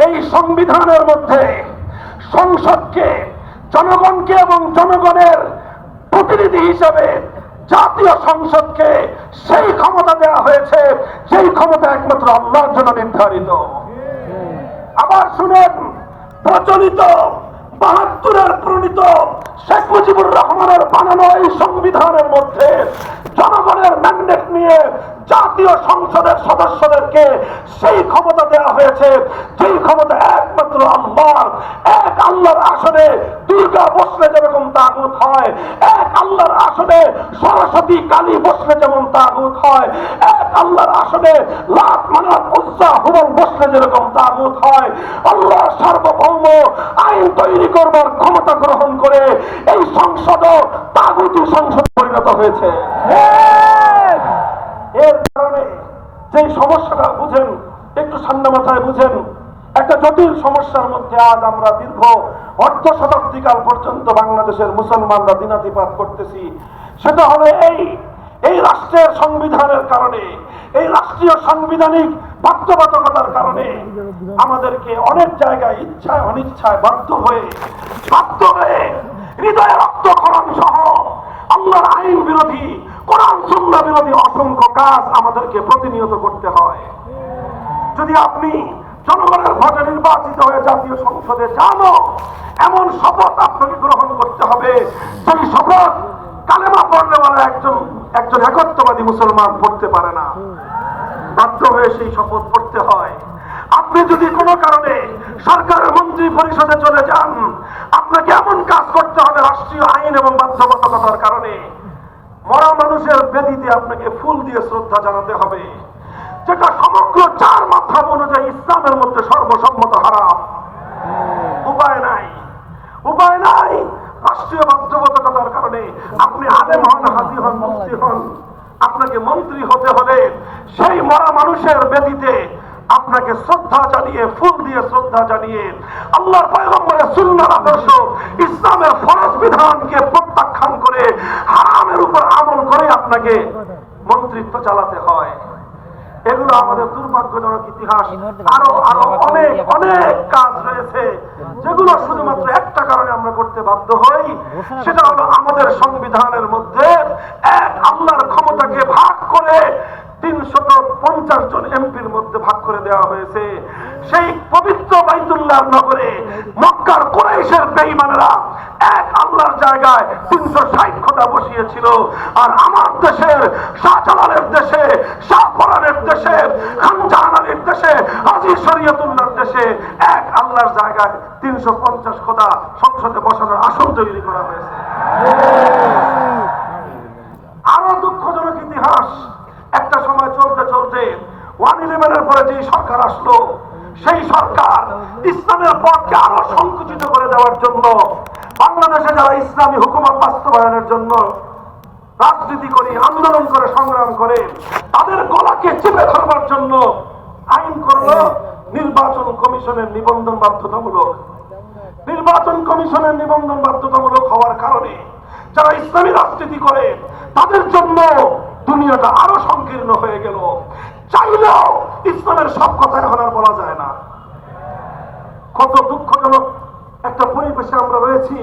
Speaker 2: এই সংবিধানের মধ্যে সংসদকে, জনগণকে এবং জনগণের প্রতিনিধি হিসাবে জাতীয় সংসদকে সেই ক্ষমতা দেওয়া হয়েছে, সেই ক্ষমতা একমাত্র আল্লাহর জন্য নির্ধারিত। আবার শুনেন, প্রচলিত ৭২-এর প্রণীত শেখ মুজিবুর রহমানের বানানো এই সংবিধানের মধ্যে জনগণের ম্যান্ডেট নিয়ে জাতীয় সংসদের সদস্যদেরকে সেই ক্ষমতা দেওয়া হয়েছে, যেই ক্ষমতা একমাত্র আল্লাহর। এক আল্লাহর আসনে দুর্গা বসলে যেরকম তাগুত হয়, এক আল্লাহর আসনে সরস্বতী কালী বসলে যেমন তাগুত হয়, এক আল্লাহর আসনে লাত, মানাত, উজ্জা, হুবল বসলে যেরকম তাগুত হয়, আল্লাহ সার্বভৌম আইন তৈরি করবার ক্ষমতা গ্রহণ করে এই সংসদ তাগুতি সংসদ পরিণত হয়েছে। এর কারণে যে সমস্যাটা বুঝেন, একটু ঠান্ডা মাথায় বুঝেন, একটা জটিল সমস্যার মধ্যে আজ আমরা দীর্ঘ অর্ধ শতাব্দীকাল পর্যন্ত বাংলাদেশের মুসলমানরা দিনাতিপাত করতেছি। সেটা হলো এই রাষ্ট্রের সংবিধানের কারণে, এই রাষ্ট্রীয় সাংবিধানিক বাধ্যবাধকতার কারণে আমাদেরকে অনেক জায়গায় ইচ্ছায় অনিচ্ছায় বাধ্য হয়ে হৃদয়ে রক্তক্ষরণ সহ আল্লাহর আইন বিরোধী, কোরআন সুন্নাহ বিরোধী অসংখ্য কাজ আমাদেরকে প্রতিনিয়ত করতে হয়। যদি আপনি জনগণের ভোটে নির্বাচিত হয়ে জাতীয় সংসদে যানো, এমন শপথ আপনাকে গ্রহণ করতে হবে, সেই শপথ কালেমা পড়নেওয়ালা একজন একত্ববাদী মুসলমান পড়তে পারে না, বাধ্য হয়ে সেই শপথ পড়তে হয়। আপনি যদি কোনো কারণে সরকারের মন্ত্রী পরিষদে চলে যান, আপনাকে এমন কাজ করতে হবে রাষ্ট্রীয় আইন এবং বাধ্যবাধকতার কারণে, মরা মানুষের বেদিতে আপনাকে ফুল দিয়ে শ্রদ্ধা জানাতে হবে, যেটা সমগ্র 4 মাযহাব অনুযায়ী ইসলামের মধ্যে সর্বসম্মত হারাম। উপায় নাই, উপায় নাই। রাষ্ট্রীয় বাধ্যবাধকতার কারণে আপনি আলেম হন, হাজী হন, মুফতি হন, আপনাকে মন্ত্রী হতে হলে সেই মরা মানুষের বেদিতে আপনাকে শ্রদ্ধা জানিয়ে, ফুল দিয়ে শ্রদ্ধা জানিয়ে আল্লাহর পয়গম্বরের সুন্নাহর আদর্শ, ইসলামের ফরজ বিধানকে প্রত্যাখ্যান করে হারামের উপর আমল করে আপনাকে মন্ত্রিত্ব চালাতে হয়। এগুলো আমাদের দুর্ভাগ্যজনক ইতিহাস। আরো অনেক অনেক কাজ রয়েছে যেগুলো শুধুমাত্র একটা কারণে আমরা করতে বাধ্য হই, সেটা হলো আমাদের সংবিধানের মধ্যে এক আল্লাহর ক্ষমতাকে ভাগ করে 350 জন এমপির মধ্যে ভাগ করে দেওয়া হয়েছে। সেই পবিত্র বাইতুল্লাহ নগরে মক্কার কুরাইশের বেঈমানেরা এক আল্লাহর জায়গায় 360 খোদা বসিয়েছিল, আর আমার দেশের শাহজালালের দেশে, শাহপরানের দেশে, খানজাহানের দেশে, হাজী শরীয়তুল্লাহর দেশে এক আল্লাহর জায়গায় 350 খোদা সংসদে বসানোর আসন তৈরি করা হয়েছে। আরো দুঃখজনক ইতিহাস, একটা সময় চলতে চলতে 1/11-এর পরে যে সরকার আসলো, সেই সরকার ইসলামের পথকে আরো সংকুচিত করে দেওয়ার জন্য বাংলাদেশে যারা ইসলামী হুকুমত বাস্তবায়নের জন্য রাজনীতি করে, আন্দোলন করে, সংগ্রাম করে, তাদের গলাকে চেপে ধরবার জন্য আইন করলো নির্বাচন কমিশনের নিবন্ধন বাধ্যতামূলক। নির্বাচন কমিশনের নিবন্ধন বাধ্যতামূলক হওয়ার কারণে যারা ইসলামী রাজনীতি করে তাদের জন্য দুনিয়াটা আরো সংকীর্ণ হয়ে গেল। চাইলেও ইসলামের সব কথা এখন আর বলা যায় না। কত দুঃখজনক একটা পরিবেশে আমরা রয়েছি,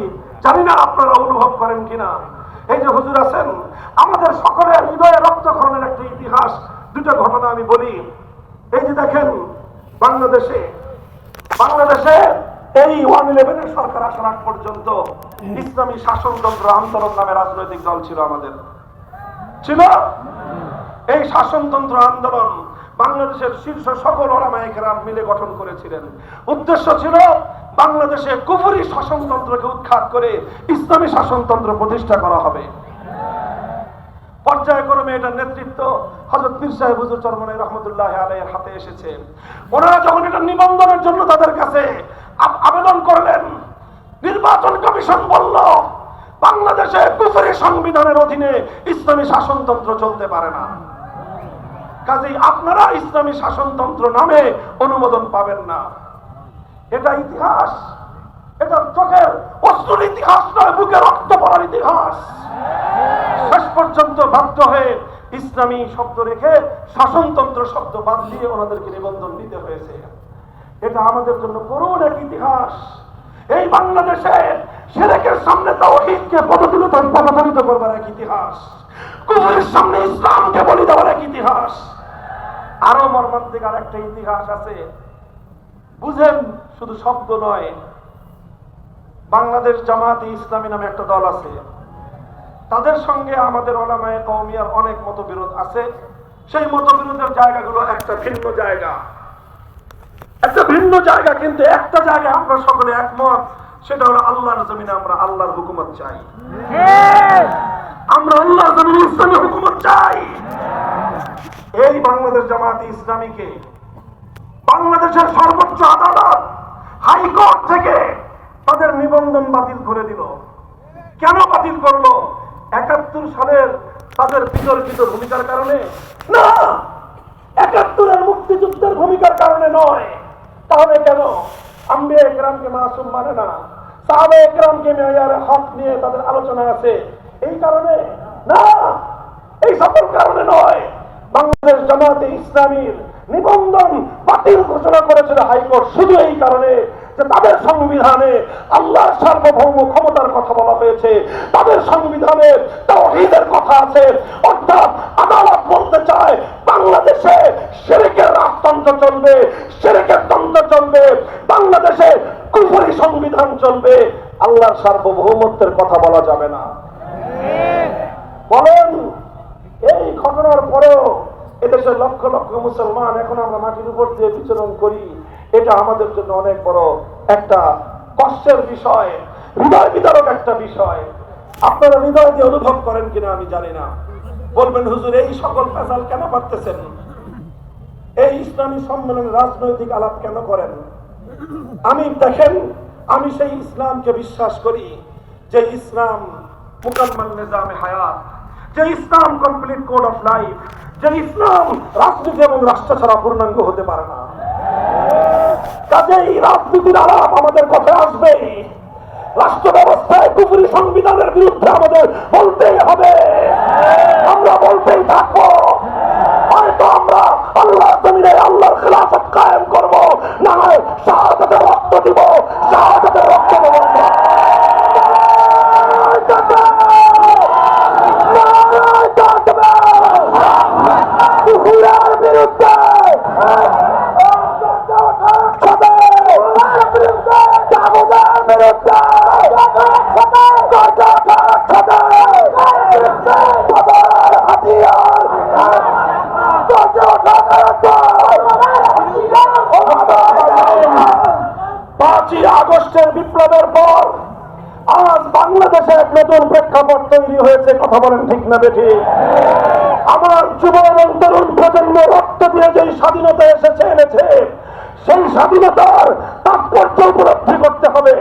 Speaker 2: জানি না আপনারা অনুভব করেন কিনা। এই যে হুজুর আছেন, আমাদের সকলের হৃদয়ে রক্তক্ষরণের একটা ইতিহাস, দুটো ঘটনা আমি বলি। এই যে দেখেন, বাংলাদেশে এই 1/11-এর সরকার আসার আগ পর্যন্ত ইসলামী শাসনতন্ত্র আন্দোলন নামে রাজনৈতিক দল ছিল, আমাদের ছিল। এই শাসনতন্ত্র আন্দোলন বাংলাদেশের শীর্ষ সকল উলামায়ে কেরাম মিলে গঠন করেছিলেন। উদ্দেশ্য ছিল বাংলাদেশে কুফরি শাসনতন্ত্রকে উৎখাত করে ইসলামী শাসনতন্ত্র প্রতিষ্ঠা করা হবে। পর্যায়ক্রমে এটার নেতৃত্ব হযরত পীর সাহেব হুজুর চরমনাই রহমতুল্লাহ আলাইহির হাতে এসেছে। ওনারা যখন এটা নিবন্ধনের জন্য তাদের কাছে আবেদন করলেন, নির্বাচন কমিশন বলল বাংলাদেশে কুফরি সংবিধানের অধীনে ইসলামী শাসনতন্ত্র চলতে পারে না, কাজেই আপনারা ইসলামী শাসনতন্ত্র নামে অনুমোদন পাবেন না। এটা ইতিহাস, এটা চোখের অশ্রুর ইতিহাস নয়, বুকে রক্ত পড়ার ইতিহাস। শেষ পর্যন্ত বাধ্য হয়ে ইসলামী শব্দ রেখে শাসনতন্ত্র শব্দ বাদ দিয়ে ওনাদেরকে নিবন্ধন দিতে হয়েছে। এটা আমাদের জন্য করুণ এক ইতিহাস। এই বাংলাদেশে শিরকের সামনে তাওহীদকে পদদলিত করবার এক ইতিহাস, কুফরের সামনে ইসলামকে বলি দেওয়ার এক ইতিহাস। আরো মর্মান্তিক আর একটা ইতিহাস আছে, বুঝেন, শুধু শব্দ নয়। বাংলাদেশ জামাতে ইসলামী নামে একটা দল আছে, তাদের সঙ্গে আমাদের উলামায়ে কওমিয়ার অনেক মতবিরোধ আছে। সেই মতবিরোধের জায়গাগুলো একটা ভিন্ন জায়গা, কিন্তু একটা জায়গায় আমরা সকলে একমত, সেটা হলো আল্লাহর জমিনে আমরা আল্লাহর হুকুমত চাই। আমরা আল্লাহর জমিনে ইসলামী হুকুমত চাই। এই বাংলাদেশ জামাতে ইসলামীকে বাংলাদেশের সর্বোচ্চ আদালত হাইকোর্ট থেকে তাদের নিবন্ধন বাতিল করে দিল। কেন বাতিল করলো? ৭১ সালের তাদের বিতর্কিত ভূমিকার কারণে না, ৭১-এর মুক্তিযুদ্ধের ভূমিকার কারণে নয়। তাহলে কেন? আম্বিয়া ইকরামকে মাসুম মানে না, সাহাবা ইকরামকে মেয়ারে হক নিয়ে তাদের আলোচনা আছে, এই কারণে না, এই সকল কারণে নয়। বাংলাদেশ জামাতে ইসলামীর নিবন্ধন বাতিল ঘোষণা করেছিল হাইকোর্ট শুধু এই কারণে যে তাদের সংবিধানে আল্লাহর সার্বভৌম ক্ষমতার কথা বলা হয়েছে, তাদের সংবিধানে তাওহীদের কথা আছে। অর্থাৎ আদালত বলতে চায় বাংলাদেশে শিরকের রাজতন্ত্র চলবে, শিরকের তন্ত্র চলবে, বাংলাদেশে কুফরি সংবিধান চলবে, আল্লাহর সার্বভৌমত্বের কথা বলা যাবে না। বলেন, এই ঘটনার পরেও এদেশের লক্ষ লক্ষ মুসলমান এখন আমরা মাটির উপর দিয়ে বিচরণ করি, এটা আমাদের জন্য অনেক বড় একটা কষ্টের বিষয়, হৃদয় বিদারক একটা বিষয়। আপনারা হৃদয় দিয়ে অনুভব করেন কিনা আমি জানি না। বলবেন, হুজুর এই সকল ফেসাল কেন করতেছেন? এই ইসলামী সম্মেলনে রাজনৈতিক আলাপ কেন করেন? আমি দেখেন, আমি সেই ইসলামকে বিশ্বাস করি যে ইসলাম মুকাম্মাল নিজামে হায়াত, যে ইসলাম কমপ্লিট কোড অফ লাইফ, যে ইসলাম রাজনীতি এবং রাষ্ট্র ছাড়া পূর্ণাঙ্গ হতে পারে না। কাজেই রাজনীতির আলাপ আমাদের কথা আসবে, রাষ্ট্র ব্যবস্থায় কুফরি সংবিধানের বিরুদ্ধে আমাদের বলতেই হবে, আমরা বলতেই থাকবো। হয়তো আমরা আল্লাহর জমিনে আল্লাহর খেলাফত কায়েম করব, না হয় শাহাদাতের রক্ত দিব, শাহাদাতের রক্ত দেব। কুফরের বিরুদ্ধে দাবুদ নতুন প্রেক্ষাপট তৈরি হয়েছে। কথা বলেন ঠিক না বেঠি? আমার যুব এবং তরুণ প্রজন্ম রক্ত দিয়ে যেই স্বাধীনতা এনেছে, সেই স্বাধীনতার তাৎপর্য উপলব্ধি করতে হবে।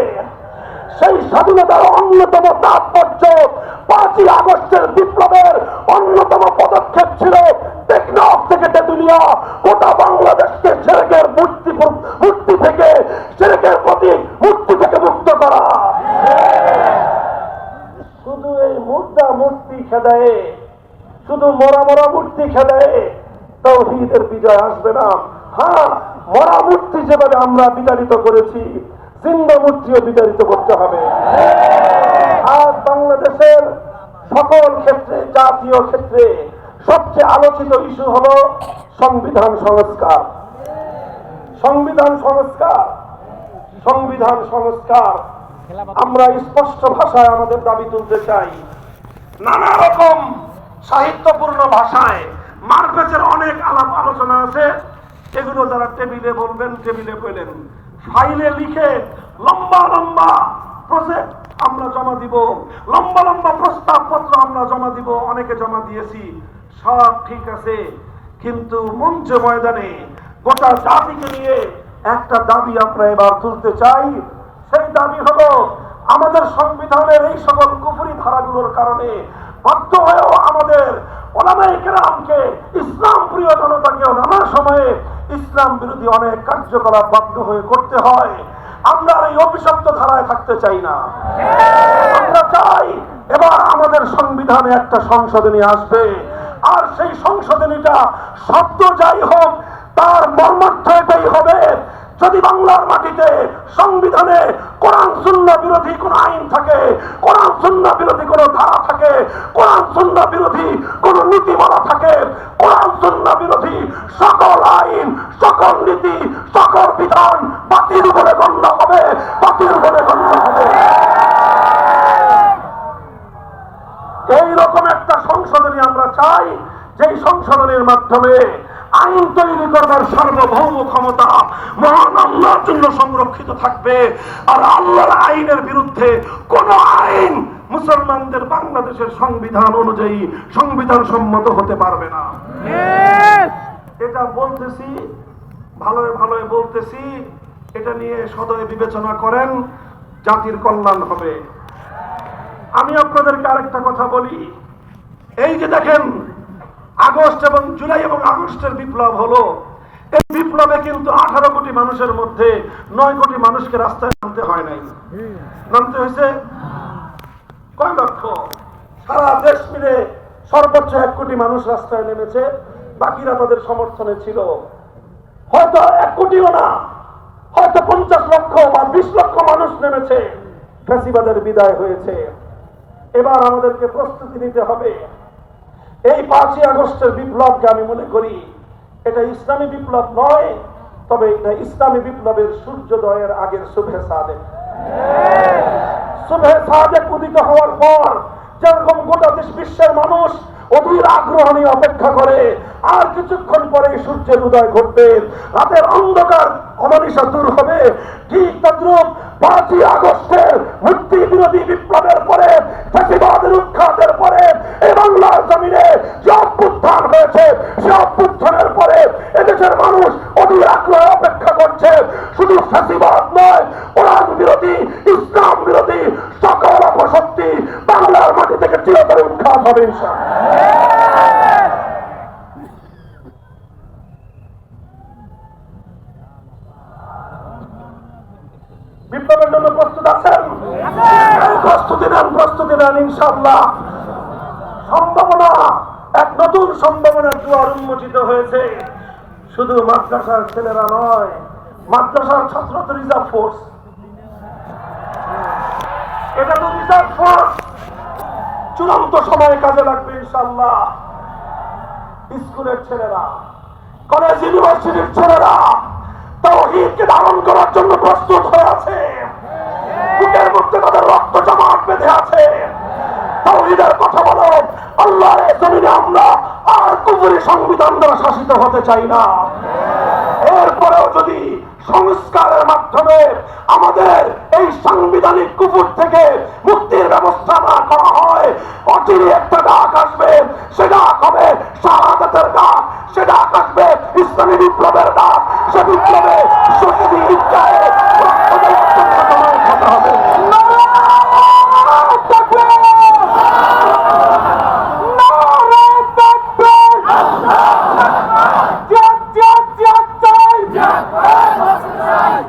Speaker 2: সেই স্বাধীনতার অন্যতম তাৎপর্য 5ই আগস্টের বিপ্লবের অন্যতম পদক্ষেপ ছিল টেকনাফ থেকে তেতুলিয়া গোটা বাংলাদেশকে শিরকের মূর্তি থেকে, শিরকের প্রতি মূর্তি থেকে মুক্ত করা। শুধু এই মূর্তি খেদায়ে, শুধু মরা মূর্তি খেদায়ে তাওহীদের বিজয় আসবে না। হ্যাঁ, মরা মূর্তি যেভাবে আমরা বিতাড়িত করেছি, জিন্দা মূর্তিও বিতাড়িত করতে হবে। আজ বাংলাদেশের সকল ক্ষেত্রে, জাতীয় ক্ষেত্রে সবচেয়ে আলোচিত ইস্যু হলো সংবিধান সংস্কার। সংবিধান সংস্কার, সংবিধান সংস্কার। আমরা স্পষ্ট ভাষায় আমাদের দাবি তুলতে চাই। নানা রকম সাহিত্যপূর্ণ ভাষায় মারপেচের অনেক আলাপ আলোচনা আছে, এগুলো যারা টেবিলে বলবেন টেবিলে বলেন, ফাইলে লিখে লম্বা লম্বা প্রজেক্ট আমরা জমা দিব, লম্বা লম্বা প্রস্তাব পত্র আমরা জমা দিব, অনেকে জমা দিয়েছি, সব ঠিক আছে। কিন্তু মঞ্চে ময়দানে গোটা জাতিকে নিয়ে একটা দাবি আমরা এবার তুলতে চাই। সেই দাবি হলো, আমাদের সংবিধানের এই সকল কুফরি ধারাগুলোর কারণে বাধ্য হয়েও আমাদের ওলামায়ে কেরামকে, ইসলাম প্রিয় জনতাকেও নানা সময়ে ইসলাম বিরোধী অনেক কার্যকলাপ বাধ্য হয়ে করতে হয়। আমরা এই অভিশপ্ত ধারায় থাকতে চাই না। আমরা চাই এবার আমাদের সংবিধানে একটা সংশোধনী আসবে, আর সেই সংশোধনীটা শব্দ যাই হোক তার মর্মার্থ এটাই হবে, যদি বাংলার মাটিতে সংবিধানে কোরআন সুন্নাহ বিরোধী কোন আইন থাকে, কোরআন সুন্নাহ বিরোধী কোন ধারা থাকে, কোরআন সুন্নাহ বিরোধী কোন নীতিমালা থাকে, কোরআন সুন্নাহ বিরোধী সকল আইন, সকল নীতি, সকল বিধান বাতিল বলে গণ্য হবে, বাতিল বলে গণ্য হবে। এইরকম একটা সংশোধনী আমরা চাই, যেই সংশোধনের মাধ্যমে আইন তৈরি করবার সার্বভৌম ক্ষমতা মহান আল্লাহর জন্য সংরক্ষিত থাকবে, আর আল্লাহর আইনের বিরুদ্ধে কোন আইন মুসলমানদের বাংলাদেশের সংবিধান অনুযায়ী সংবিধান সম্মত হতে পারবে না। এটা বলতেছি, ভালোই ভালোই বলতেছি, এটা নিয়ে সদয় বিবেচনা করেন, জাতির কল্যাণ হবে। আমি আপনাদেরকে আরেকটা কথা বলি, এই যে দেখেন আগস্ট এবং জুলাই এবং আগস্টের বিপ্লব হলো, এই বিপ্লবে কিন্তু 18 কোটি মানুষের মধ্যে 9 কোটি মানুষকে রাস্তায় নামতে হয় নাই। নামতে হয়েছে কয় লক্ষ? সারা দেশ মিলে সর্বোচ্চ 1 কোটি মানুষ রাস্তায় নেমেছে, বাকিরা তাদের সমর্থনে ছিল। হয়তো 1 কোটিও না, হয়তো 50 লক্ষ বা 20 লক্ষ মানুষ নেমেছে, ফ্যাসিবাদের বিদায় হয়েছে। এবার আমাদেরকে প্রস্তুতি নিতে হবে। এই 5ই আগস্টের বিপ্লবকে আমি মনে করি এটা ইসলামী বিপ্লব নয়, তবে এটা ইসলামী বিপ্লবের সূর্যোদয়ের আগের সুবহে সাদেক। সুবহে সাদেক উদিত হওয়ার পর যেরকম গোটা দেশ বিশ্বের মানুষ অধীর আগ্রহ নিয়ে অপেক্ষা করে, আর কিছুক্ষণ পরে সূর্যের উদয় ঘটবে, রাতের অন্ধকার অমানিসা দূর হবে, ঠিক তদ্রুপ 5ই আগস্টের মুক্তি বিরোধী বিপ্লবের পরে, ফ্যাসিবাদের উৎখাতের পরে এই বাংলার জমিনে যে অভ্যুত্থান হয়েছে, সে অভ্যুত্থানের পরে এদেশের মানুষ অধীর আগ্রহে অপেক্ষা করছে শুধু ফ্যাসিবাদ নয়, কোরআন বিরোধী, ইসলাম বিরোধী সকল অপশক্তি বাংলার মাটি থেকে চিরতরে উৎখাত হবে ইনশাআল্লাহ। বিপ্লবের জন্য প্রস্তুত আছেন? প্রস্তুতি নেন ইনশাআল্লাহ। সম্ভাবনা, এক নতুন সম্ভাবনার দুয়ার উন্মোচিত হয়েছে। শুধু মাদ্রাসার ছেলেরা নয়, মাদ্রাসার ছাত্র তো রিজার্ভ ফোর্স, এটা তো রিজার্ভ ফোর্স, চূড়ান্ত সময়ে কাজে লাগবে ইনশাআল্লাহ। স্কুলের ছেলেরা, কলেজ ইউনিভার্সিটির ছেলেরা তাওহীদকে ধারণ করার জন্য প্রস্তুত হয়ে আছে, বুকের মধ্যে তাদের রক্ত জমাট বেঁধে আছে। তাওহীদের কথা বলো, আল্লাহর এই জমিনে আমরা আর কুফরি সংবিধান দ্বারা শাসিত হতে চাই না। এরপরেও যদি সংস্কারের মাধ্যমে আমাদের এই সাংবিধানিক কুফর থেকে মুক্তির ব্যবস্থা না করা অচিরে একটা ডাক আসবে, সে ডাক হবে শাহাদাতের ডাক, সে ডাক আসবে ইসলামী বিপ্লবের ডাক, সে বিপ্লবে শহীদ ঈদগাহে রক্ত দেওয়ার জন্য জমায়েত হতে হবে। নারায়ে তাকবীর! নারায়ে তাকবীর! জিহাদ, জিহাদ, জিহাদ চাই!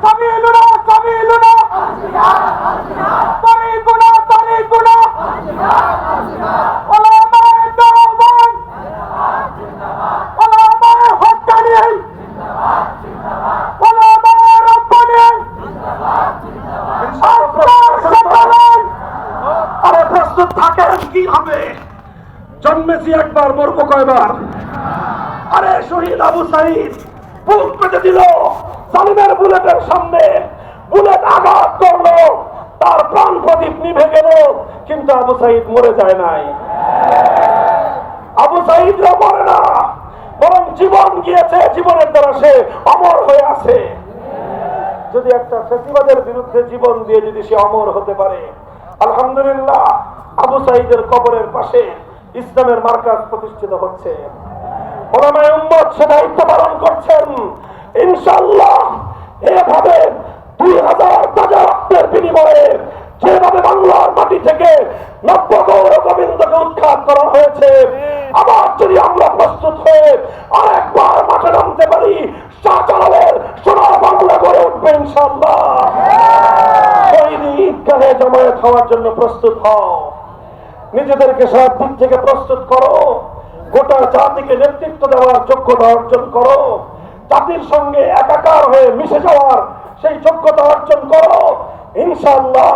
Speaker 2: সাবিলুনা, সাবিলুনা! তরিকুনা, তরিকুনা! ওলামায়ে দেওবন্দ! ওলামায়ে হক্কানি! ওলামায়ে রব্বানি! আপনার সকলের! আরে প্রস্তুত থাকেন, কি হবে? জন্মেছি একবার, মরবো কয়বার? আরে শহীদ আবু সাঈদ বুক পেতে দিল জালিমের বুলেটের সামনে, বুলেট আঘাত করলো, তার প্রাণ প্রদীপ নিভে গেল, কিন্তু আবু সাঈদ মরে যায় নাই। আবু সাঈদরা মরে না, বরং জীবন গিয়েছে, জীবনের দ্বারা সে অমর হয়ে আছে। যদি একটা ফ্যাসিবাদের বিরুদ্ধে জীবন দিয়ে যদি সে অমর হতে পারে, আলহামদুলিল্লাহ, আবু সাঈদের কবরের পাশে ইসলামের মার্কাজ প্রতিষ্ঠিত হচ্ছে। ওলামায়ে উম্মত সে দায়িত্ব পালন করছেন। ইনশাআল্লাহ এভাবে 2000 তাজা রক্তের বিনিময়ে যেভাবে বাংলার মাটি থেকে নব্য গৌর গোবিন্দকে উৎখাত করা হয়েছে, আবার যদি আমরা প্রস্তুত হয়ে আরেকবার মাঠে নামতে পারি, শাহজালালের সোনার বাংলা গড়ে উঠবে ইনশাআল্লাহ। শহীদ ঈদগাহে জমায়েত হওয়ার জন্য প্রস্তুত হও, নিজেদেরকে সব দিক থেকে প্রস্তুত করো, গোটা জাতিকে নেতৃত্ব দেওয়ার যোগ্যতা অর্জন করো, জাতির সঙ্গে একাকার হয়ে মিশে যাওয়ার সেই যোগ্যতা অর্জন করো। ইনশাআল্লাহ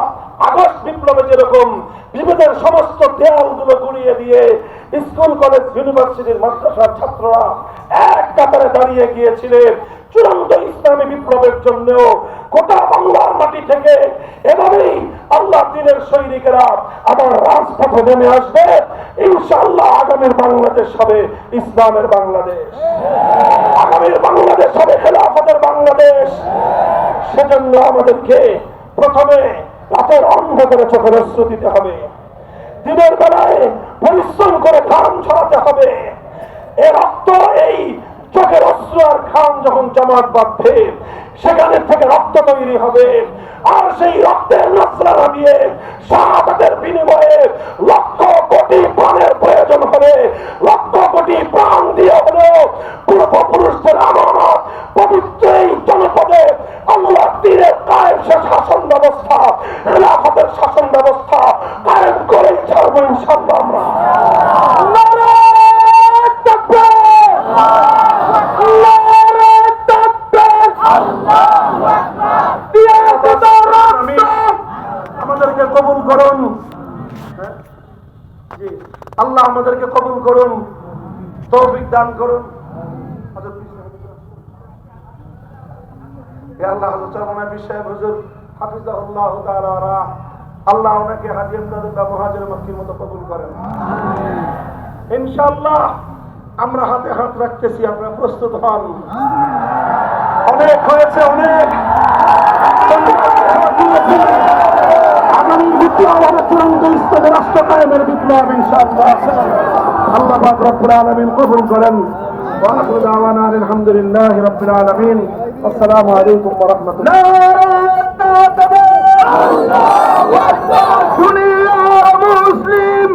Speaker 2: আগস্ট বিপ্লবে যেরকম বিভেদের সমস্ত দেয়ালগুলো গুড়িয়ে দিয়ে স্কুল কলেজ ইউনিভার্সিটির মাদ্রাসার ছাত্ররা এক কাতারে দাঁড়িয়ে গিয়েছিলেন চূড়ান্ত ইসলামী বিপ্লবের জন্য, গোটা বাংলার মাটি থেকে এভাবেই আল্লাহ দ্বীনের সৈনিকেরা আবার রাজপথে নেমে আসবে। ইনশাআল্লাহ আগামীর বাংলাদেশ হবে ইসলামের বাংলাদেশ, আগামীর বাংলাদেশ হবে খেলাফতের বাংলাদেশ। সেজন্য আমাদেরকে প্রথমে রাতের অন্ধকারে চোখের অশ্রু দিতে হবে, দিনের বেলায় পরিশ্রম করে ঘাম ছড়াতে হবে। এ রক্ত, এই চোখের অশ্রু আর ঘাম যখন জমাট বাঁধবে, সেখানে থেকে রক্ত তৈরি হবে, আর সেই রক্তের নজরানা দিয়ে শাহাদাতের বিনিময়ে লক্ষ কোটি প্রাণের প্রয়োজন হবে। লক্ষ কোটি প্রাণ দিয়ে হলেও পূর্বপুরুষদের আমানত পবিত্র এই জনপদে আল্লাহ দ্বীনের কায়েম শাসন ব্যবস্থা, খেলাফতের শাসন ব্যবস্থা কায়েম করে ছাড়বো ইনশাআল্লাহ আমরা। নারায়ে তাকবীর! নারায়ে তাকবীর! আল্লাহু আকবার! আমাদেরকে কবুল করুন, জি আল্লাহ আমাদেরকে কবুল করুন, তৌফিক দান করুন। আল্লাহ আল্লাহ ওনাকে হাজী আমদাদুল্লাহ মুহাজির মক্কির মতো কবুল করেন ইনশাআল্লাহ। আমরা হাতে হাত রাখতেছি, আপনারা প্রস্তুত হন। অনেক হয়েছে, অনেক। আগামী বিপ্লব হবে চূড়ান্ত ইসলামের রাষ্ট্র কায়েমের বিপ্লব ইনশাআল্লাহ। আল্লাহ পাক রব্বুল আলামিন কবুল করেন। ওয়া আখিরু দাওয়ানা আলহামদুলিল্লাহি রাব্বিল আলামিন। আসসালামু আলাইকুম ওয়া রাহমাতুল্লাহ। আল্লাহু আকবার। দুনিয়া মুসলিম